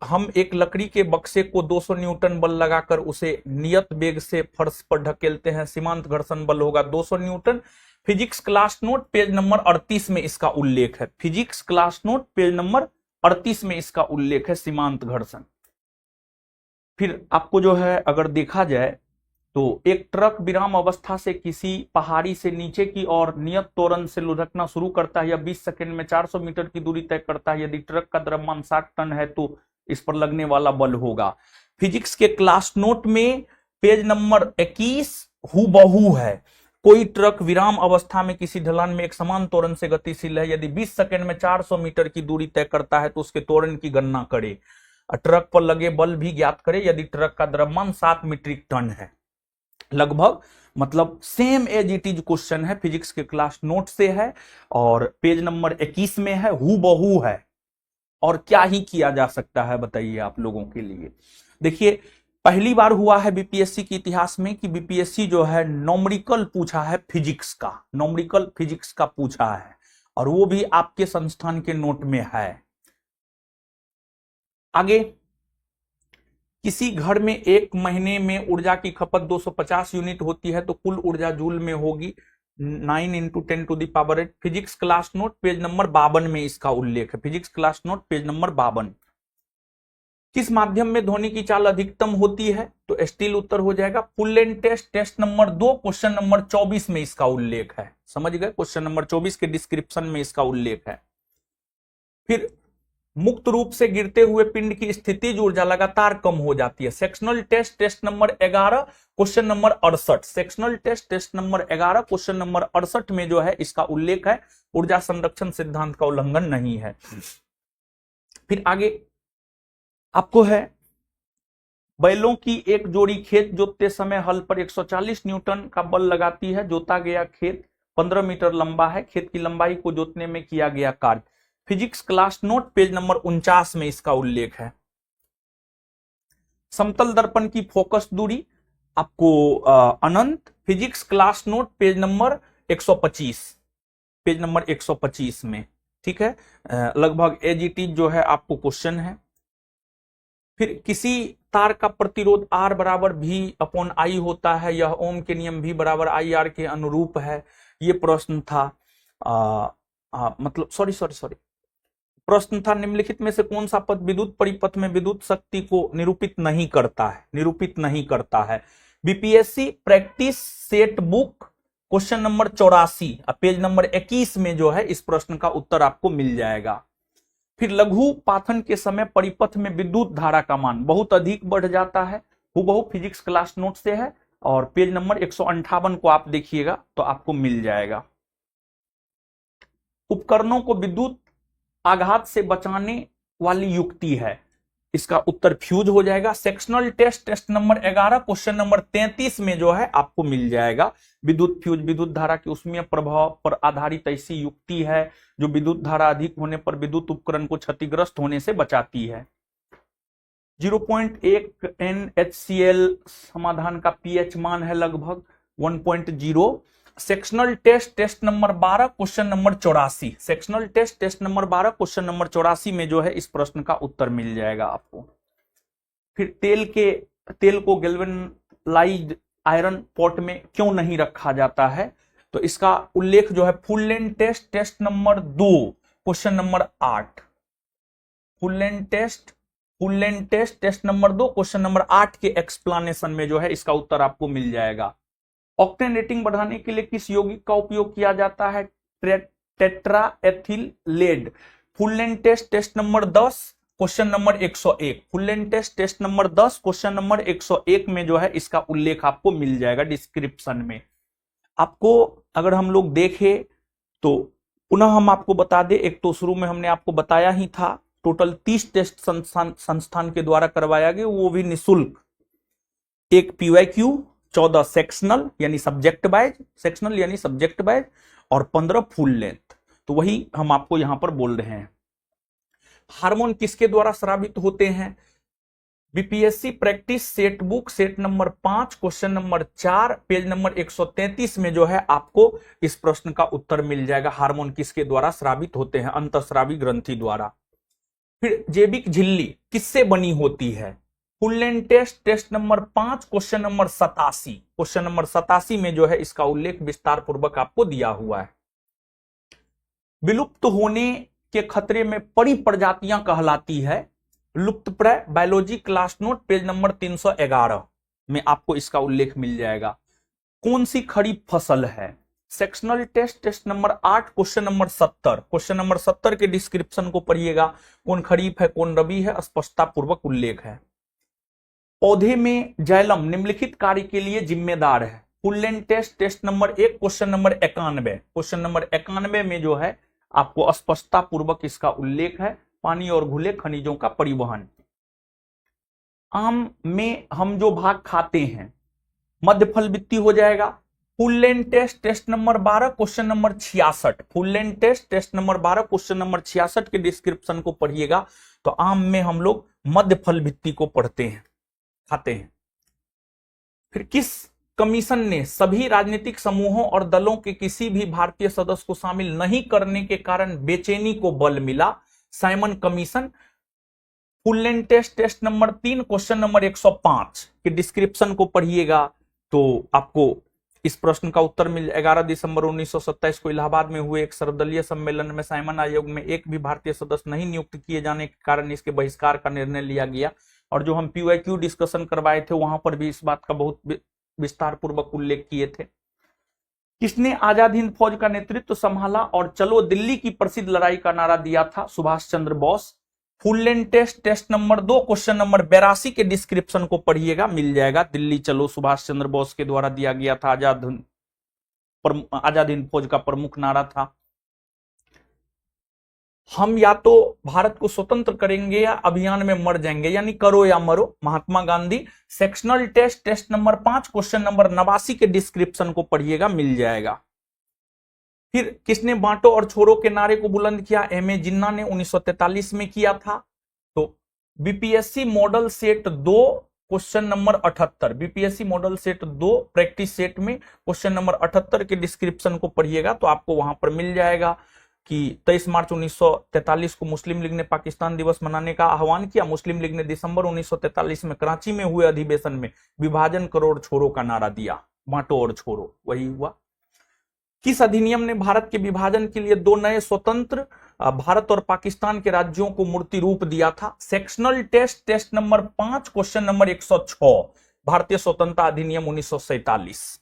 हम एक लकड़ी के बक्से को 200 न्यूटन बल लगाकर उसे नियत वेग से फर्श पर ढकेलते हैं, सीमांत घर्षण बल होगा 200 Newton. Physics class note page number 38 में इसका उल्लेख है। Physics class note page number 38 में इसका उल्लेख है, सीमांत घर्षण। फिर आपको जो है अगर देखा जाए तो एक ट्रक विराम अवस्था से किसी पहाड़ी से नीचे की ओर नियत त्वरण से लुढ़कना शुरू करता है या 20 सेकंड में 400 मीटर की दूरी तय करता है। यदि ट्रक का द्रव्यमान 60 टन है तो इस पर लगने वाला बल होगा। फिजिक्स के क्लास नोट में पेज नंबर 21 हूबहू है। कोई ट्रक विराम अवस्था में किसी ढलान में एक समान त्वरण से गतिशील है। यदि 20 सेकंड में 400 मीटर की दूरी तय करता है तो उसके त्वरण की गणना करे, ट्रक पर लगे बल भी ज्ञात करे यदि ट्रक का द्रव्यमान 7 मीट्रिक टन है। लगभग मतलब same as it is question है, फिजिक्स के क्लास नोट से है और पेज नंबर 21 में है, हूबहू है। और क्या ही किया जा सकता है बताइए आप लोगों के लिए। देखिए, पहली बार हुआ है बीपीएससी के इतिहास में कि बीपीएससी जो है नॉमरिकल पूछा है फिजिक्स का, नॉमरिकल फिजिक्स का पूछा है और वो भी आपके संस्थान के नोट में है। आगे, किसी घर में एक महीने में ऊर्जा की खपत 250 यूनिट होती है तो कुल ऊर्जा जूल में होगी। 9 into 10⁻8 physics class note page number 52 में इसका उल्लेख है। Physics class note page number 52। किस माध्यम में ध्वनि की चाल अधिकतम होती है? तो स्टील उत्तर हो जाएगा। Full length test test number 2 question number 24 में इसका उल्लेख है। समझ गए? क्वेश्चन नंबर 24 के डिस्क्रिप्शन में इसका उल्लेख है। फिर मुक्त रूप से गिरते हुए पिंड की स्थितिज ऊर्जा लगातार कम हो जाती है। Sectional test test number 11 question number 68। Sectional test test number 11 question number 68 में जो है इसका उल्लेख है। ऊर्जा संरक्षण सिद्धांत का उल्लंघन नहीं है। फिर आगे आपको है, बैलों की एक जोड़ी खेत जोतते समय हल पर 140 न्यूटन का बल लगाती है। जोता गया खेत 15 मीटर लंबा है। खेत की लंबाई को जोतने में किया गया कार्य। Physics class note page number 49 में इसका उल्लेख है। समतल दर्पण की फोकस दूरी आपको अनंत। Physics class note page number 125, page number 125 में, ठीक है। लगभग एजीटी जो है आपको क्वेश्चन है। फिर किसी तार का प्रतिरोध R बराबर V/I होता है, यह ओम के नियम V बराबर IR के अनुरूप है। ये प्रश्न था मतलब सॉरी प्रश्न था, निम्नलिखित में से कौन सा पद विद्युत परिपथ में विद्युत शक्ति को निरूपित नहीं करता है? BPSC practice set book question number 84 page number 21 में जो है इस प्रश्न का उत्तर आपको मिल जाएगा। फिर लघु पाथन के समय परिपथ में विद्युत धारा का मान बहुत अधिक बढ़ जाता है। हूबहू फिजिक्स क्लास नोट से है और पेज नंबर 158 को आप देखिएगा तो आपको मिल जाएगा। उपकरणों को विद्युत आघात से बचाने वाली युक्ति है, इसका उत्तर फ्यूज हो जाएगा। Sectional test test number 11 question number 33 में जो है आपको मिल जाएगा। विद्युत फ्यूज विद्युत धारा के ऊष्मीय प्रभाव पर आधारित ऐसी युक्ति है जो विद्युत धारा अधिक होने पर विद्युत उपकरण को क्षतिग्रस्त होने से बचाती है। 0.1 NaCl समाधान का पीएच मान है लगभग 1.0। Sectional test test number 12 question number 84। Sectional test test number 12 question number 84 में जो है इस प्रश्न का उत्तर मिल जाएगा आपको। फिर तेल को गैल्वेनाइज्ड आयरन पॉट में क्यों नहीं रखा जाता है? तो इसका उल्लेख जो है full length test test number 2 question number 8। Full length test test number 2 question number 8 के एक्सप्लेनेशन में जो है इसका उत्तर आपको मिल जाएगा। ऑक्टेन रेटिंग बढ़ाने के लिए किस यौगिक का उपयोग किया जाता है? Tetra ethyl lead. Full length test test number 10 question number 101। Full length test test number 10 question number 101 में जो है इसका उल्लेख आपको मिल जाएगा डिस्क्रिप्शन में। आपको अगर हम लोग देखें तो पुनः हम आपको बता दें, एक तो शुरू में हमने आपको बताया ही था, टोटल 30 टेस्ट संस्थान के द्वारा करवाया गया, वो भी निःशुल्क। एक PYQ, 14 सेक्शनल यानी सब्जेक्ट वाइज और 15 फुल लेंथ। तो वही हम आपको यहां पर बोल रहे हैं। हार्मोन किसके द्वारा स्रावित होते हैं? BPSC practice set book set number 5 question number 4 page number 133 में जो है आपको इस प्रश्न का उत्तर मिल जाएगा। हार्मोन किसके द्वारा स्रावित होते हैं? अंतःस्रावी ग्रंथि द्वारा। फिर जैविक झिल्ली किससे बनी होती है? Full length test test number 5 question number 87। Question number 87 में जो है इसका उल्लेख विस्तार पूर्वक आपको दिया हुआ है। विलुप्त होने के खतरे में पड़ी प्रजातियां कहलाती है लुप्तप्राय। Biology class note page number 311 में आपको इसका उल्लेख मिल जाएगा। कौन सी खरीफ फसल है? Sectional test test number 8 question number 70। Question number 70 के डिस्क्रिप्शन को पढ़िएगा। कौन खरीफ है कौन रबी है, स्पष्टता पूर्वक उल्लेख है। पौधे में जाइलम निम्नलिखित कार्य के लिए जिम्मेदार है। Full length test test number 1 question number 91। Question number 91 में जो है आपको स्पष्टता पूर्वक इसका उल्लेख है। पानी और घुले खनिजों का परिवहन। आम में हम जो भाग खाते हैं मध्य फल वित्ती हो जाएगा। Full length test test number 12 question number 66। Full length test test number 12 question number 66 के डिस्क्रिप्शन को पढ़िएगा तो आम में हम लोग मध्य फल वित्ती को खाते हैं। फिर किस कमीशन ने सभी राजनीतिक समूहों और दलों के किसी भी भारतीय सदस्य को शामिल नहीं करने के कारण बेचैनी को बल मिला? Simon Commission. Full length test test number 3 question number 105 के डिस्क्रिप्शन को पढ़िएगा तो आपको इस प्रश्न का उत्तर मिल 11 दिसंबर 1927 को इलाहाबाद में हुए एक सर्वदलीय सम्मेलन में साइमन आयोग में एक भी भारतीय सदस्य नहीं नियुक्त किए जाने के कारण इसके बहिष्कार का निर्णय लिया गया। और जो हम PYQ डिस्कशन करवाए थे वहां पर भी इस बात का बहुत विस्तार पूर्वक उल्लेख किए थे। किसने आजाद हिंद फौज का नेतृत्व संभाला और चलो दिल्ली की प्रसिद्ध लड़ाई का नारा दिया था? Subhash Chandra Bose. Full length test number 2 question number 82 के डिस्क्रिप्शन को पढ़िएगा, मिल जाएगा। दिल्ली चलो सुभाष चंद्र बोस के द्वारा दिया गया था। आजाद हिंद फौज का प्रमुख नारा था। हम या तो भारत को स्वतंत्र करेंगे या अभियान में मर जाएंगे, यानी करो या मरो, Mahatma Gandhi. Sectional test number 5 question number 89 के डिस्क्रिप्शन को पढ़िएगा, मिल जाएगा। फिर किसने बांटो और छोड़ो के नारे को बुलंद किया? M.A. जिन्ना ने 1943 में किया था। तो BPSC model set 2 question number 78, BPSC model set 2 practice set में क्वेश्चन नंबर 78 के डिस्क्रिप्शन को पढ़िएगा तो आपको वहां पर मिल जाएगा कि 23 मार्च 1943 को मुस्लिम लीग ने पाकिस्तान दिवस मनाने का आह्वान किया। मुस्लिम लीग ने दिसंबर 1943 में कराची में हुए अधिवेशन में विभाजन करो और छोड़ो का नारा दिया, बांटो और छोड़ो, वही हुआ। किस अधिनियम ने भारत के विभाजन के लिए 2 नए स्वतंत्र भारत और पाकिस्तान के राज्यों को मूर्ति रूप दिया था? Sectional test number 5 question number 106, भारतीय स्वतंत्रता अधिनियम 1947।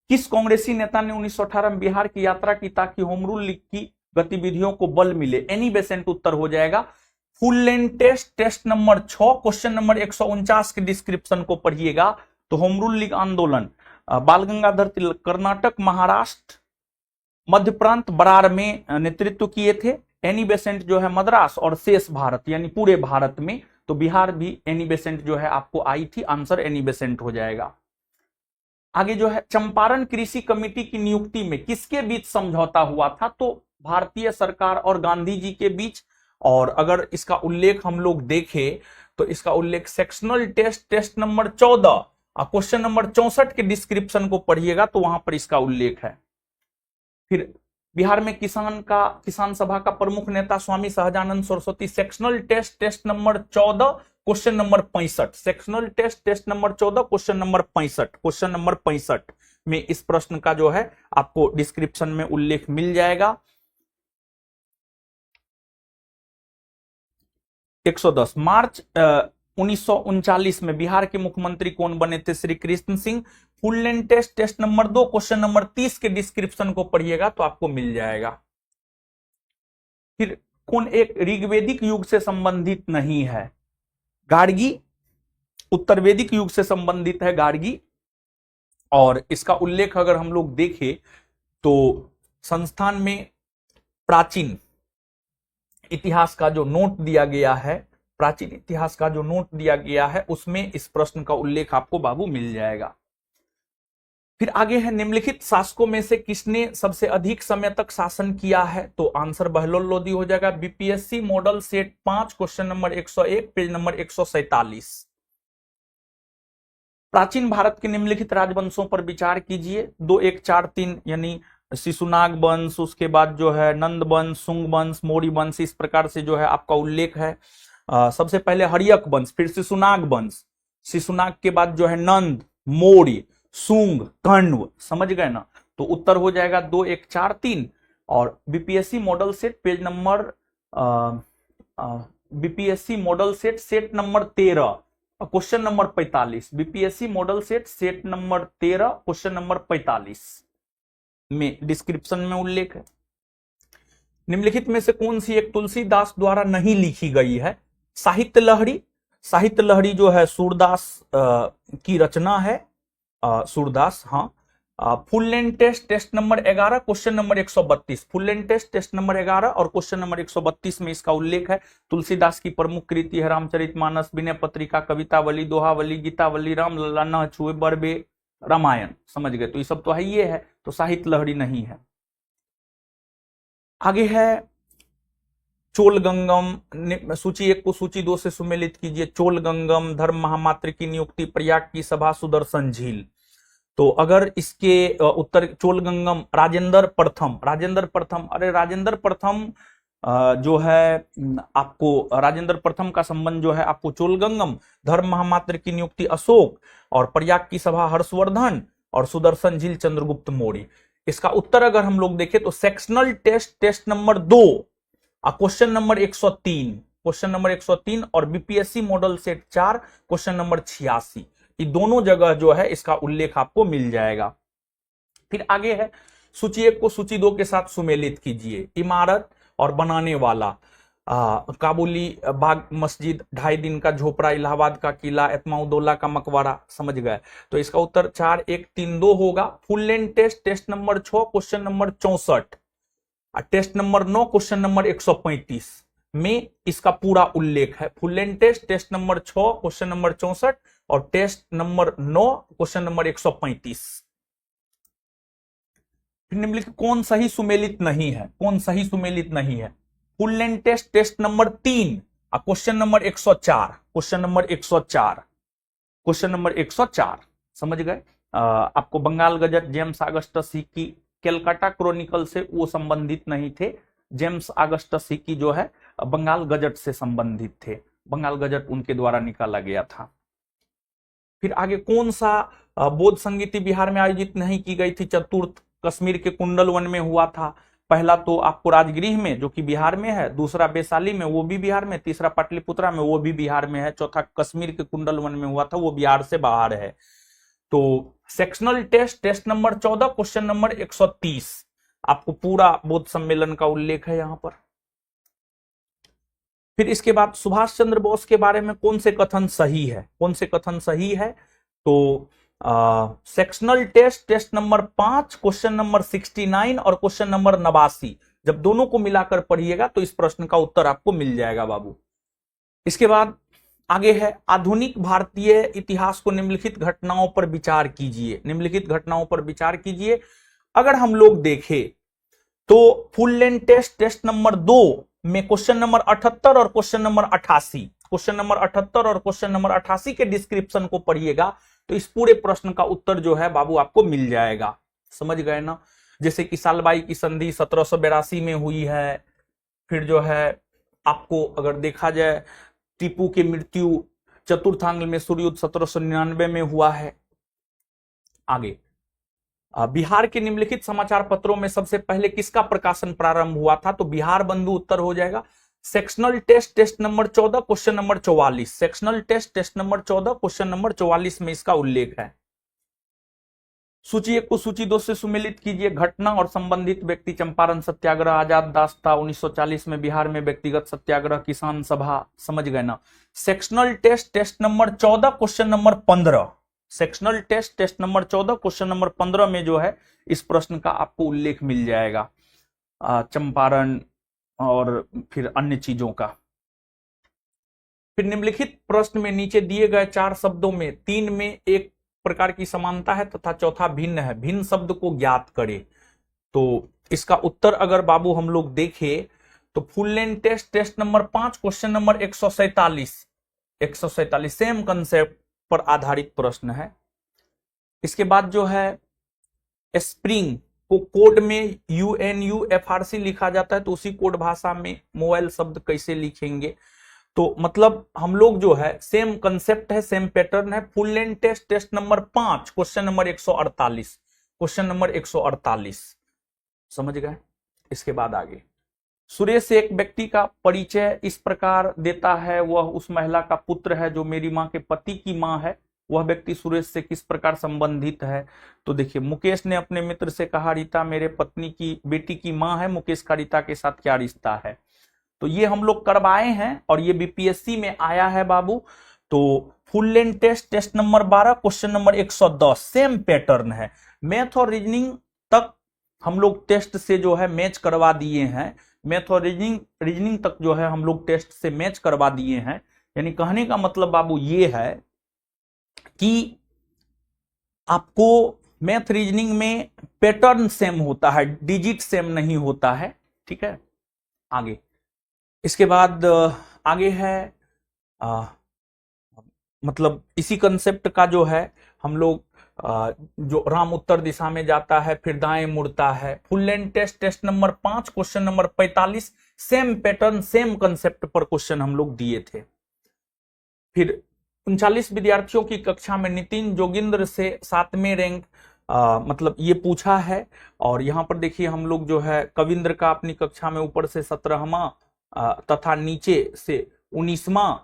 किस कांग्रेसी नेता ने 1918 में बिहार की यात्रा की ताकि होम रूल लीग की गतिविधियों को बल मिले? एनी बेसेंट उत्तर हो जाएगा। Full length test number 6 question number 149 के डिस्क्रिप्शन को पढ़िएगा तो होम रूल लीग आंदोलन बाल गंगाधर तिलक कर्नाटक, महाराष्ट्र, मध्य प्रांत, बरार में नेतृत्व किए थे। एनी बेसेंट जो है मद्रास और शेष भारत यानी पूरे भारत में, तो बिहार भी एनी बेसेंट जो है आपको आई थी, आंसर एनी बेसेंट हो जाएगा। आगे जो है चंपारण कृषि कमेटी की नियुक्ति में किसके बीच समझौता हुआ था? तो भारतीय सरकार और गांधी जी के बीच। और अगर इसका उल्लेख हम लोग देखें तो इसका उल्लेख sectional test number 14 question number 64 के डिस्क्रिप्शन को पढ़िएगा तो वहां पर इसका उल्लेख है। फिर बिहार में किसान सभा का प्रमुख नेता Swami Sahajanand Saraswati. Sectional test number 14 question number 65, sectional test number 14 question number 65, question number 65 में इस प्रश्न का जो है आपको डिस्क्रिप्शन में उल्लेख मिल जाएगा। 110 मार्च 1939 में बिहार के मुख्यमंत्री कौन बने थे? Shri Krishna Singh. Full length test number 2 question number 30 के डिस्क्रिप्शन को पढ़िएगा तो आपको मिल जाएगा। फिर कौन एक ऋग्वेदिक युग से संबंधित नहीं है? गार्गी। उत्तर वैदिक युग से संबंधित है गार्गी। और इसका उल्लेख अगर हम लोग देखें तो संस्थान में प्राचीन इतिहास का जो नोट दिया गया है, प्राचीन इतिहास का जो नोट दिया गया है उसमें इस प्रश्न का उल्लेख आपको बाबू मिल जाएगा। फिर आगे है निम्नलिखित शासकों में से किसने सबसे अधिक समय तक शासन किया है? तो आंसर बहलोल लोदी हो जाएगा। BPSC model set 5 question number 101 page number 147। प्राचीन भारत के निम्नलिखित राजवंशों पर विचार कीजिए। 2 1 4 3 यानी शिशुनाग वंश, उसके बाद जो है नंद वंश, सुंग वंश, मौर्य वंश, इस प्रकार से जो है आपका उल्लेख है। सबसे पहले हर्यक वंश, फिर शिशुनाग वंश, शिशुनाग के बाद जो है नंद, मौर्य, सुंग, कण्व, समझ गए ना? तो उत्तर हो जाएगा 2 1 4 3। और BPSC model set page number BPSC model set number 13 question number 45, BPSC model set number 13 question number 45 में डिस्क्रिप्शन में उल्लेख है। निम्नलिखित में से कौन सी एक तुलसीदास द्वारा नहीं लिखी गई है? साहित्य लहरी। साहित्य लहरी जो है सूरदास की रचना है, सूरदास। हाँ। Full length test number 11 question number 132, full length test number 11 और क्वेश्चन नंबर 132 में इसका उल्लेख है। तुलसीदास की प्रमुख कृति है रामचरितमानस, विनय पत्रिका, कवितावली, दोहावली, गीतावली, राम लला न छुए बरबे, रामायण। समझ गए? तो ये सब तो है, ये है, तो साहित्य लहरी नहीं है। आगे है चोलगंगम। सूची 1 को सूची 2 से सुमेलित कीजिए। चोलगंगम, धर्म महामात्र की नियुक्ति, प्रयाग की सभा, सुदर्शन झील। तो अगर इसके उत्तर चोलगंगम, राजेंद्र प्रथम, अरे राजेंद्र प्रथम जो है आपको राजेंद्र प्रथम का संबंध जो है आपको चोलगंगम, धर्म महामात्र की नियुक्ति अशोक, और प्रयाग की सभा हर्षवर्धन, और सुदर्शन झील चंद्रगुप्त मौर्य। इसका उत्तर अगर हम लोग देखें तो sectional test test number 2 question number 103, question number 103 और BPSC model set 4 question number 86, ये दोनों जगह जो है इसका उल्लेख आपको मिल जाएगा। फिर आगे है सूची 1 को सूची 2 के साथ सुमेलित कीजिए। इमारत और बनाने वाला काबुली बाग मस्जिद, 2.5 दिन का झोपड़ा, इलाहाबाद का किला, एतमाउद्दौला का मकबरा, समझ गए। तो इसका उत्तर 4 1 3 2 होगा। Full length test test number 6 question number 64, test number 9 question number 135 में इसका पूरा उल्लेख है। Full length test test number 6 question number 64 और टेस्ट नंबर 9 क्वेश्चन नंबर 135। फिर निम्नलिखित कौन सही सुमेलित नहीं है, कौन सही सुमेलित नहीं है। Full length test test number 3 question number 104, question number 104, question number 104, समझ गए। आपको Bengal Gazette, James Augustus Hicky, Calcutta Chronicle से वो संबंधित नहीं थे। जेम्स ऑगस्टस हिकी जो है बंगाल गजट से संबंधित थे, बंगाल गजट उनके द्वारा निकाला गया था। फिर आगे कौन सा बौद्ध संगीति बिहार में आयोजित नहीं की गई थी। चतुर्थ कश्मीर के कुंडल वन में हुआ था। पहला तो आपको राजगृह में जो कि बिहार में है, दूसरा वैशाली में वो भी बिहार में, तीसरा पाटलिपुत्रा में वो भी बिहार में है, चौथा कश्मीर के कुंडल वन में हुआ था वो बिहार से बाहर है। तो sectional test test number 14 question number 130 आपको पूरा बौद्ध सम्मेलन का उल्लेख है यहां पर। फिर इसके बाद सुभाष चंद्र बोस के बारे में कौन से कथन सही है, कौन से कथन सही है। तो sectional test test number 5 question number 69 और क्वेश्चन नंबर 89 जब दोनों को मिलाकर पढ़िएगा तो इस प्रश्न का उत्तर आपको मिल जाएगा बाबू। इसके बाद आगे है आधुनिक भारतीय इतिहास को निम्नलिखित घटनाओं पर विचार कीजिए। निम्नलिखित घटनाओं पर विचार कीजिए। अगर हम लोग देखें तो full length test test number 2 में क्वेश्चन नंबर 78 और क्वेश्चन नंबर 88, क्वेश्चन नंबर 78 और क्वेश्चन नंबर 88 के डिस्क्रिप्शन को पढ़िएगा तो इस पूरे प्रश्न का उत्तर जो है बाबू आपको मिल जाएगा। समझ गए ना। जैसे कि सालबाई की संधि 1782 में हुई है। फिर जो है आपको अगर देखा जाए टीपू की मृत्यु चतुर्थांगल में सूर्ययुद्ध 1799 में हुआ है। आगे बिहार के निम्नलिखित समाचार पत्रों में सबसे पहले किसका प्रकाशन प्रारंभ हुआ था। तो बिहार बंधु उत्तर हो जाएगा। Sectional test test number 14 question number 44, sectional test test number 14 question number 44 में इसका उल्लेख है। सूची 1 को सूची 2 से सुमेलित कीजिए। घटना और संबंधित व्यक्ति चंपारण सत्याग्रह, आजाद दास्ता, 1940 में बिहार में व्यक्तिगत सत्याग्रह, किसान सभा, समझ गए ना। Sectional test test number 14 question number 15, sectional test test number 14 question number 15 में जो है इस प्रश्न का आपको उल्लेख मिल जाएगा, चंपारण और फिर अन्य चीजों का। फिर निम्नलिखित प्रश्न में नीचे दिए गए 4 शब्दों में 3 में एक प्रकार की समानता है तथा चौथा भिन्न है। भिन्न शब्द को ज्ञात करें। तो इसका उत्तर अगर बाबू हम लोग देखें तो full length test test number 5 question number 147 सेम कंसेप्ट पर आधारित प्रश्न है। इसके बाद जो है स्प्रिंग को कोड में UNUFRC लिखा जाता है तो उसी कोड भाषा में मोबाइल शब्द कैसे लिखेंगे। तो मतलब हम लोग जो है सेम कंसेप्ट है, सेम पैटर्न है। Full length test test number 5 question number 148, question number 148, समझ गए। इसके बाद आगे सुरेश एक व्यक्ति का परिचय इस प्रकार देता है, वह उस महिला का पुत्र है जो मेरी माँ के पति की माँ है। वह व्यक्ति सुरेश से किस प्रकार संबंधित है। तो देखिए मुकेश ने अपने मित्र से कहा रीता मेरे पत्नी की बेटी की माँ है, मुकेश का रीता के साथ क्या रिश्ता है। तो ये हम लोग करवाए हैं और ये बीपीएससी में आया है बाबू। तो full length test test number 12 question number 110 सेम पैटर्न है। मैथ और रीजनिंग तक हम लोग टेस्ट से जो है मैच करवा दिए हैं। मैथ और रीजनिंग तक जो है हम लोग टेस्ट से मैच करवा दिए हैं। यानी कहने का मतलब बाबू ये है कि आपको मैथ रीजनिंग में पैटर्न सेम होता है, डिजिट सेम नहीं होता है। ठीक है। आगे इसके बाद आगे है मतलब इसी कंसेप्ट का जो है हम लोग जो राम उत्तर दिशा में जाता है फिर दाएं मुड़ता है। Full length test test number 5 question number 45 same pattern same concept पर क्वेश्चन हम लोग दिए थे। फिर 39 विद्यार्थियों की कक्षा में नितिन जोगिंद्र से 7वें रैंक मतलब ये पूछा है। और यहाँ पर देखिए हम लोग जो है कविंद्र का अपनी कक्षा में ऊपर से 17वां तथा नीचे से 19वां,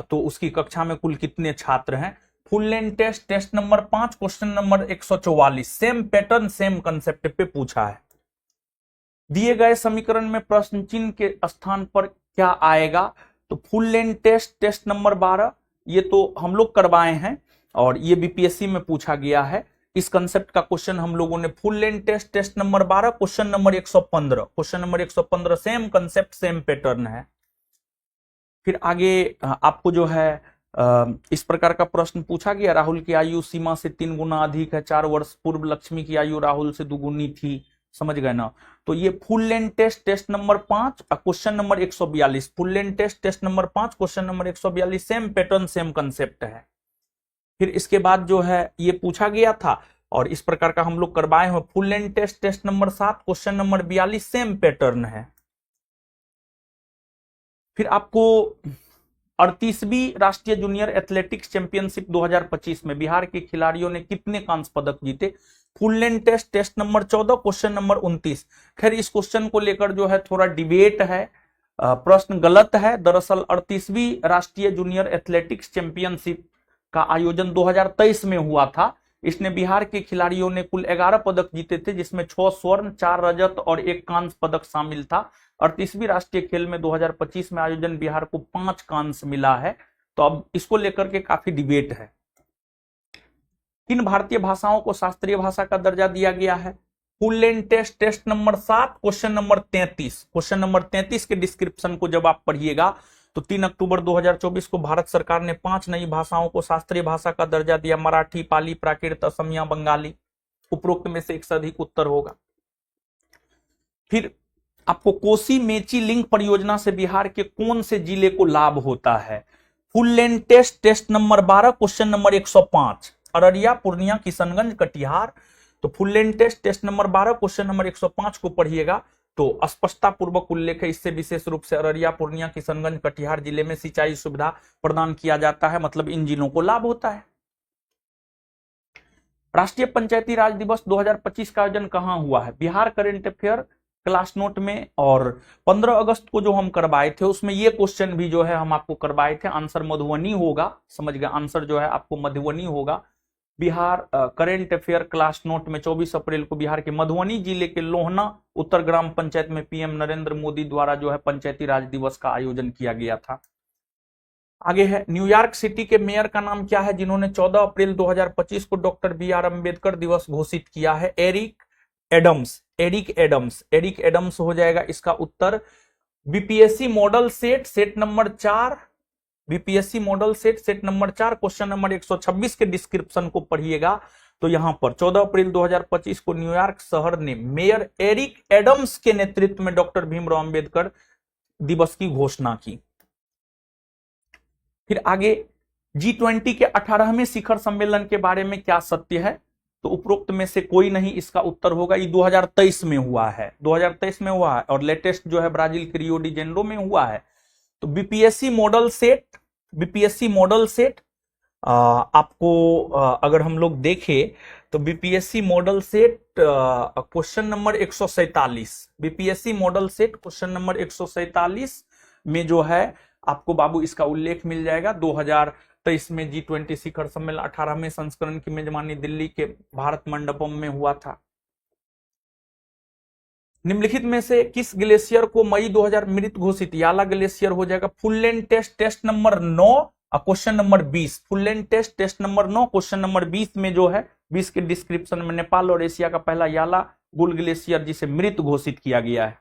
तो उसकी कक्षा में कुल कितने छात्र हैं। Full length test test number 5 question number 144 same pattern same concept पे पूछा है। दिए गए समीकरण में प्रश्न चिन्ह के स्थान पर क्या आएगा। तो full length test test number 12 ये तो हम लोग करवाए हैं और ये बीपीएससी में पूछा गया है। इस कंसेप्ट का क्वेश्चन हम लोगों ने full length test test number 12 question number 115 same concept same pattern है। फिर आगे आपको जो है इस प्रकार का प्रश्न पूछा गया, राहुल की आयु सीमा से 3 गुना अधिक है, 4 वर्ष पूर्व लक्ष्मी की आयु राहुल से दुगुनी थी, समझ गए ना। तो ये full length test test number 5 question number 142, full length test test number 5 question number 142 same pattern same concept है। फिर इसके बाद जो है ये पूछा गया था और इस प्रकार का हम लोग करवाए हैं full length test test number 7 question number 42 सेम पैटर्न है। फिर आपको 38वीं राष्ट्रीय जूनियर एथलेटिक्स चैंपियनशिप 2025 में बिहार के खिलाड़ियों ने कितने कांस्य पदक जीते। Full length test test number 14 question number 29। खैर इस क्वेश्चन को लेकर जो है थोड़ा डिबेट है, प्रश्न गलत है। दरअसल 38वीं राष्ट्रीय जूनियर एथलेटिक्स चैंपियनशिप का आयोजन 2023 में हुआ था। इसने बिहार के खिलाड़ियों ने कुल 11 पदक जीते थे, जिसमें 6 स्वर्ण 4 रजत और 1 कांस्य पदक शामिल था। 38वीं राष्ट्रीय खेल में 2025 में आयोजन बिहार को 5 कांस्य मिला है। तो अब इसको लेकर के काफी डिबेट है। किन भारतीय भाषाओं को शास्त्रीय भाषा का दर्जा दिया गया है। Full length test test number 7 question number 33, question number 33 के डिस्क्रिप्शन को जब आप पढ़िएगा तो 3 अक्टूबर 2024 को भारत सरकार ने 5 नई भाषाओं को शास्त्रीय भाषा का दर्जा दिया, मराठी, पाली, प्राकृत, असमिया, बंगाली। उपरोक्त में से एक से अधिक उत्तर होगा। फिर आपको कोसी मेची लिंक परियोजना से बिहार के कौन से जिले को लाभ होता है। Full length test test number 12 question number 105, Araria, Purnia, Kishanganj, Katihar. तो full length test test number 12 question number 105 को पढ़िएगा तो स्पष्टता पूर्वक उल्लेख है। इससे विशेष रूप से अररिया, पूर्णिया, किशनगंज, कटिहार जिले में सिंचाई सुविधा प्रदान किया जाता है, मतलब इन जिलों को लाभ होता है। राष्ट्रीय पंचायती राज दिवस 2025 का आयोजन कहां हुआ है। Bihar current affair class note में। और 15 अगस्त को जो हम करवाए थे उसमें ये क्वेश्चन भी जो है हम आपको करवाए थे। आंसर मधुबनी होगा, समझ गए, आंसर जो है आपको मधुबनी होगा। Bihar current affair class note में 24 अप्रैल को बिहार के मधुबनी जिले के लोहना उत्तर ग्राम पंचायत में पीएम नरेंद्र मोदी द्वारा जो है पंचायती राज दिवस का आयोजन किया गया था। आगे है न्यूयॉर्क सिटी के मेयर का नाम क्या है जिन्होंने 14 अप्रैल 2025 को डॉक्टर बी.आर. अम्बेडकर दिवस घोषित किया है। Eric Adams, Eric Adams, Eric Adams हो जाएगा इसका उत्तर। BPSC model set set number 4, BPSC model set set number 4 question number 126 के डिस्क्रिप्शन को पढ़िएगा तो यहां पर 14 अप्रैल 2025 को न्यूयॉर्क शहर ने मेयर एरिक एडम्स के नेतृत्व में डॉक्टर भीमराव अंबेडकर दिवस की घोषणा की। फिर आगे G20 के 18वें शिखर सम्मेलन के बारे में क्या सत्य है। तो उपरोक्त में से कोई नहीं, इसका उत्तर होगा ये 2023 में हुआ है, 2023 में हुआ है और लेटेस्ट जो है ब्राजील के रियो डी जेनेरो में हुआ है। तो BPSC model set, BPSC model set आपको अगर हम लोग देखें तो BPSC model set question number 147, BPSC model set question number 147 में जो है आपको बाबू इसका उल्लेख मिल जाएगा। 2023 में G20 शिखर सम्मेलन 18वें संस्करण की मेजबानी दिल्ली के भारत मंडपम में हुआ था। निम्नलिखित में से किस ग्लेशियर को मई 2000 मृत घोषित। याला ग्लेशियर हो जाएगा। Full length test test number 9 question number 20, full length test test number 9 question number 20 में जो है 20 के डिस्क्रिप्शन में नेपाल और एशिया का पहला याला गुल ग्लेशियर जिसे मृत घोषित किया गया है।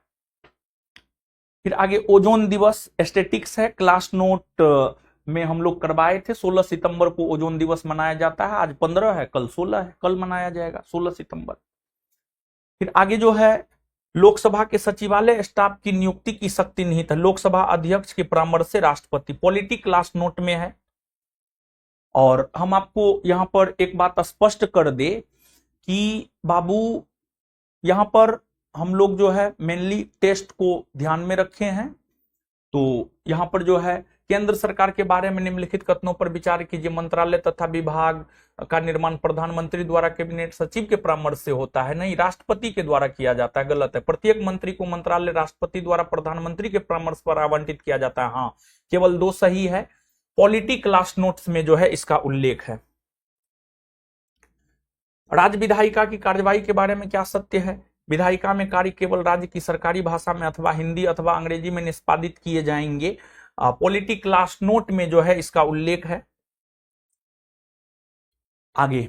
फिर आगे ओजोन दिवस स्टैटिक्स है, क्लास नोट में हम लोग करवाए थे। 16 सितंबर को ओजोन दिवस मनाया जाता है। आज 15 है, कल 16 है, कल मनाया जाएगा 16 सितंबर। फिर आगे जो है लोकसभा के सचिवालय स्टाफ की नियुक्ति की शक्ति निहित है। लोकसभा अध्यक्ष के परामर्श से राष्ट्रपति, पॉलिटी क्लास नोट में है। और हम आपको यहां पर एक बात स्पष्ट कर दे कि बाबू यहां पर हम लोग जो है मेनली टेस्ट को ध्यान में रखे हैं। तो यहां पर जो है केंद्र सरकार के बारे में निम्नलिखित कथनों पर विचार कीजिए। मंत्रालय तथा विभाग का निर्माण प्रधानमंत्री द्वारा कैबिनेट सचिव के परामर्श से होता है, नहीं, राष्ट्रपति के द्वारा किया जाता है, गलत है। प्रत्येक मंत्री को मंत्रालय राष्ट्रपति द्वारा प्रधानमंत्री के परामर्श पर आवंटित किया जाता है, हाँ, केवल 2 सही है। पॉलिटी क्लास नोट्स में जो है इसका उल्लेख है। राज्य विधायिका की कार्यवाही के बारे में क्या सत्य है? विधायिका में कार्य केवल राज्य की सरकारी भाषा में अथवा हिंदी अथवा अंग्रेजी में निष्पादित किए जाएंगे। पॉलिटी क्लास नोट में जो है इसका उल्लेख है। आगे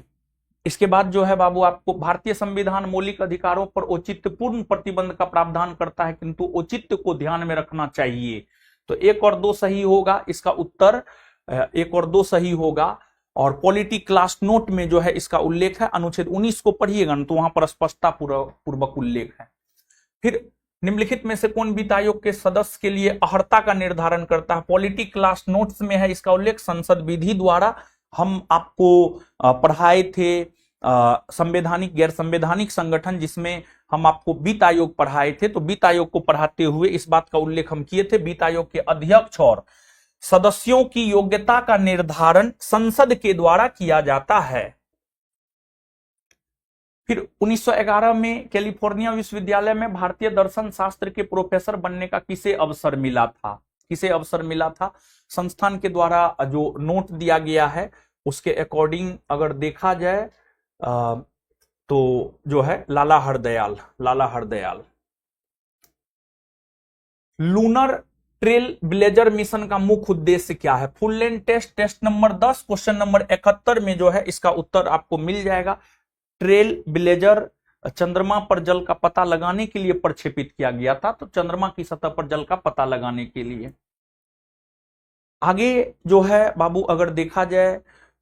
इसके बाद जो है बाबू आपको भारतीय संविधान मौलिक अधिकारों पर औचित्यपूर्ण प्रतिबंध का प्रावधान करता है, किंतु औचित्य को ध्यान में रखना चाहिए। तो 1 और 2 सही होगा, इसका उत्तर 1 और 2 सही होगा। और पॉलिटी क्लास नोट में जो है इसका उल्लेख है। अनुच्छेद 19 को पढ़िएगा ना तो वहां पर स्पष्टता पूर्वक उल्लेख है। फिर निम्नलिखित में से कौन वित्त आयोग के सदस्य के लिए अर्हता का निर्धारण करता है? पॉलिटी क्लास नोट्स में है इसका उल्लेख। संसद विधि द्वारा हम आपको पढ़ाए थे संवैधानिक गैर संवैधानिक संगठन, जिसमें हम आपको वित्त आयोग पढ़ाए थे। तो वित्त आयोग को पढ़ाते हुए इस बात का उल्लेख हम किए थे, वित्त आयोग के अध्यक्ष और सदस्यों की योग्यता का निर्धारण संसद के द्वारा किया जाता है। फिर 1911 में कैलिफोर्निया विश्वविद्यालय में भारतीय दर्शन शास्त्र के प्रोफेसर बनने का किसे अवसर मिला था? किसे अवसर मिला था? संस्थान के द्वारा जो नोट दिया गया है उसके अकॉर्डिंग अगर देखा जाए तो जो है Lala Hardayal. Lunar trailblazer mission का मुख्य उद्देश्य क्या है? Full length test number 10 question number 71 में जो है इसका उत्तर आपको मिल जाएगा। ट्रेल ब्लेजर चंद्रमा पर जल का पता लगाने के लिए प्रक्षेपित किया गया था, तो चंद्रमा की सतह पर जल का पता लगाने के लिए। आगे जो है बाबू अगर देखा जाए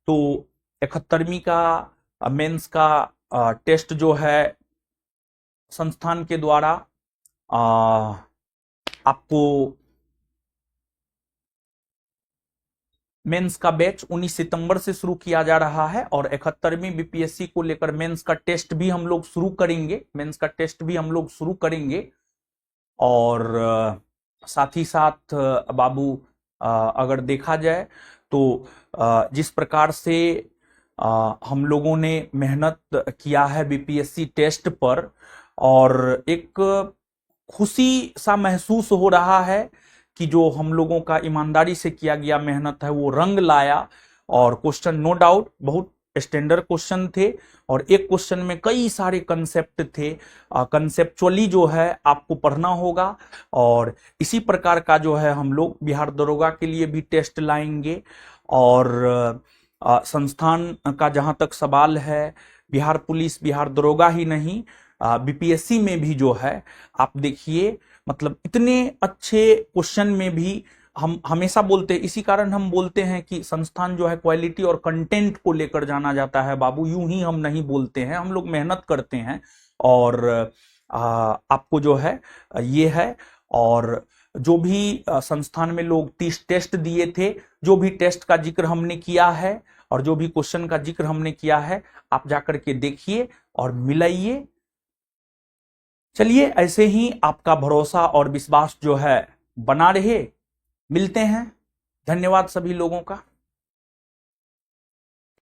तो 71वीं का मेंस का टेस्ट जो है संस्थान के द्वारा आपको मेंस का बैच 19 सितंबर से शुरू किया जा रहा है और 71वीं बीपीएससी को लेकर मेंस का टेस्ट भी हम लोग शुरू करेंगे। और साथ ही साथ बाबू अगर देखा जाए तो जिस प्रकार से हम लोगों ने मेहनत किया है बीपीएससी टेस्ट पर, और एक खुशी सा महसूस हो रहा है कि जो हम लोगों का ईमानदारी से किया गया मेहनत है वो रंग लाया। और क्वेश्चन नो डाउट बहुत स्टैंडर्ड क्वेश्चन थे और एक क्वेश्चन में कई सारे कंसेप्ट थे। कंसेप्चुअली जो है आपको पढ़ना होगा और इसी प्रकार का जो है हम लोग बिहार दरोगा के लिए भी टेस्ट लाएंगे। और संस्थान का जहां तक सवाल है, बिहार पुलिस, बिहार दरोगा ही नहीं, बीपीएससी में भी जो है आप देखिए, मतलब इतने अच्छे क्वेश्चन में भी हम हमेशा बोलते हैं, इसी कारण हम बोलते हैं कि संस्थान जो है क्वालिटी और कंटेंट को लेकर जाना जाता है बाबू। यूं ही हम नहीं बोलते हैं, हम लोग मेहनत करते हैं और आपको जो है ये है। और जो भी संस्थान में लोग 30 टेस्ट दिए थे, जो भी टेस्ट का जिक्र हमने किया है और जो भी क्वेश्चन का जिक्र हमने किया है, आप जाकर के देखिए और मिलाइए। चलिए ऐसे ही आपका भरोसा और विश्वास जो है बना रहे। मिलते हैं। धन्यवाद सभी लोगों का।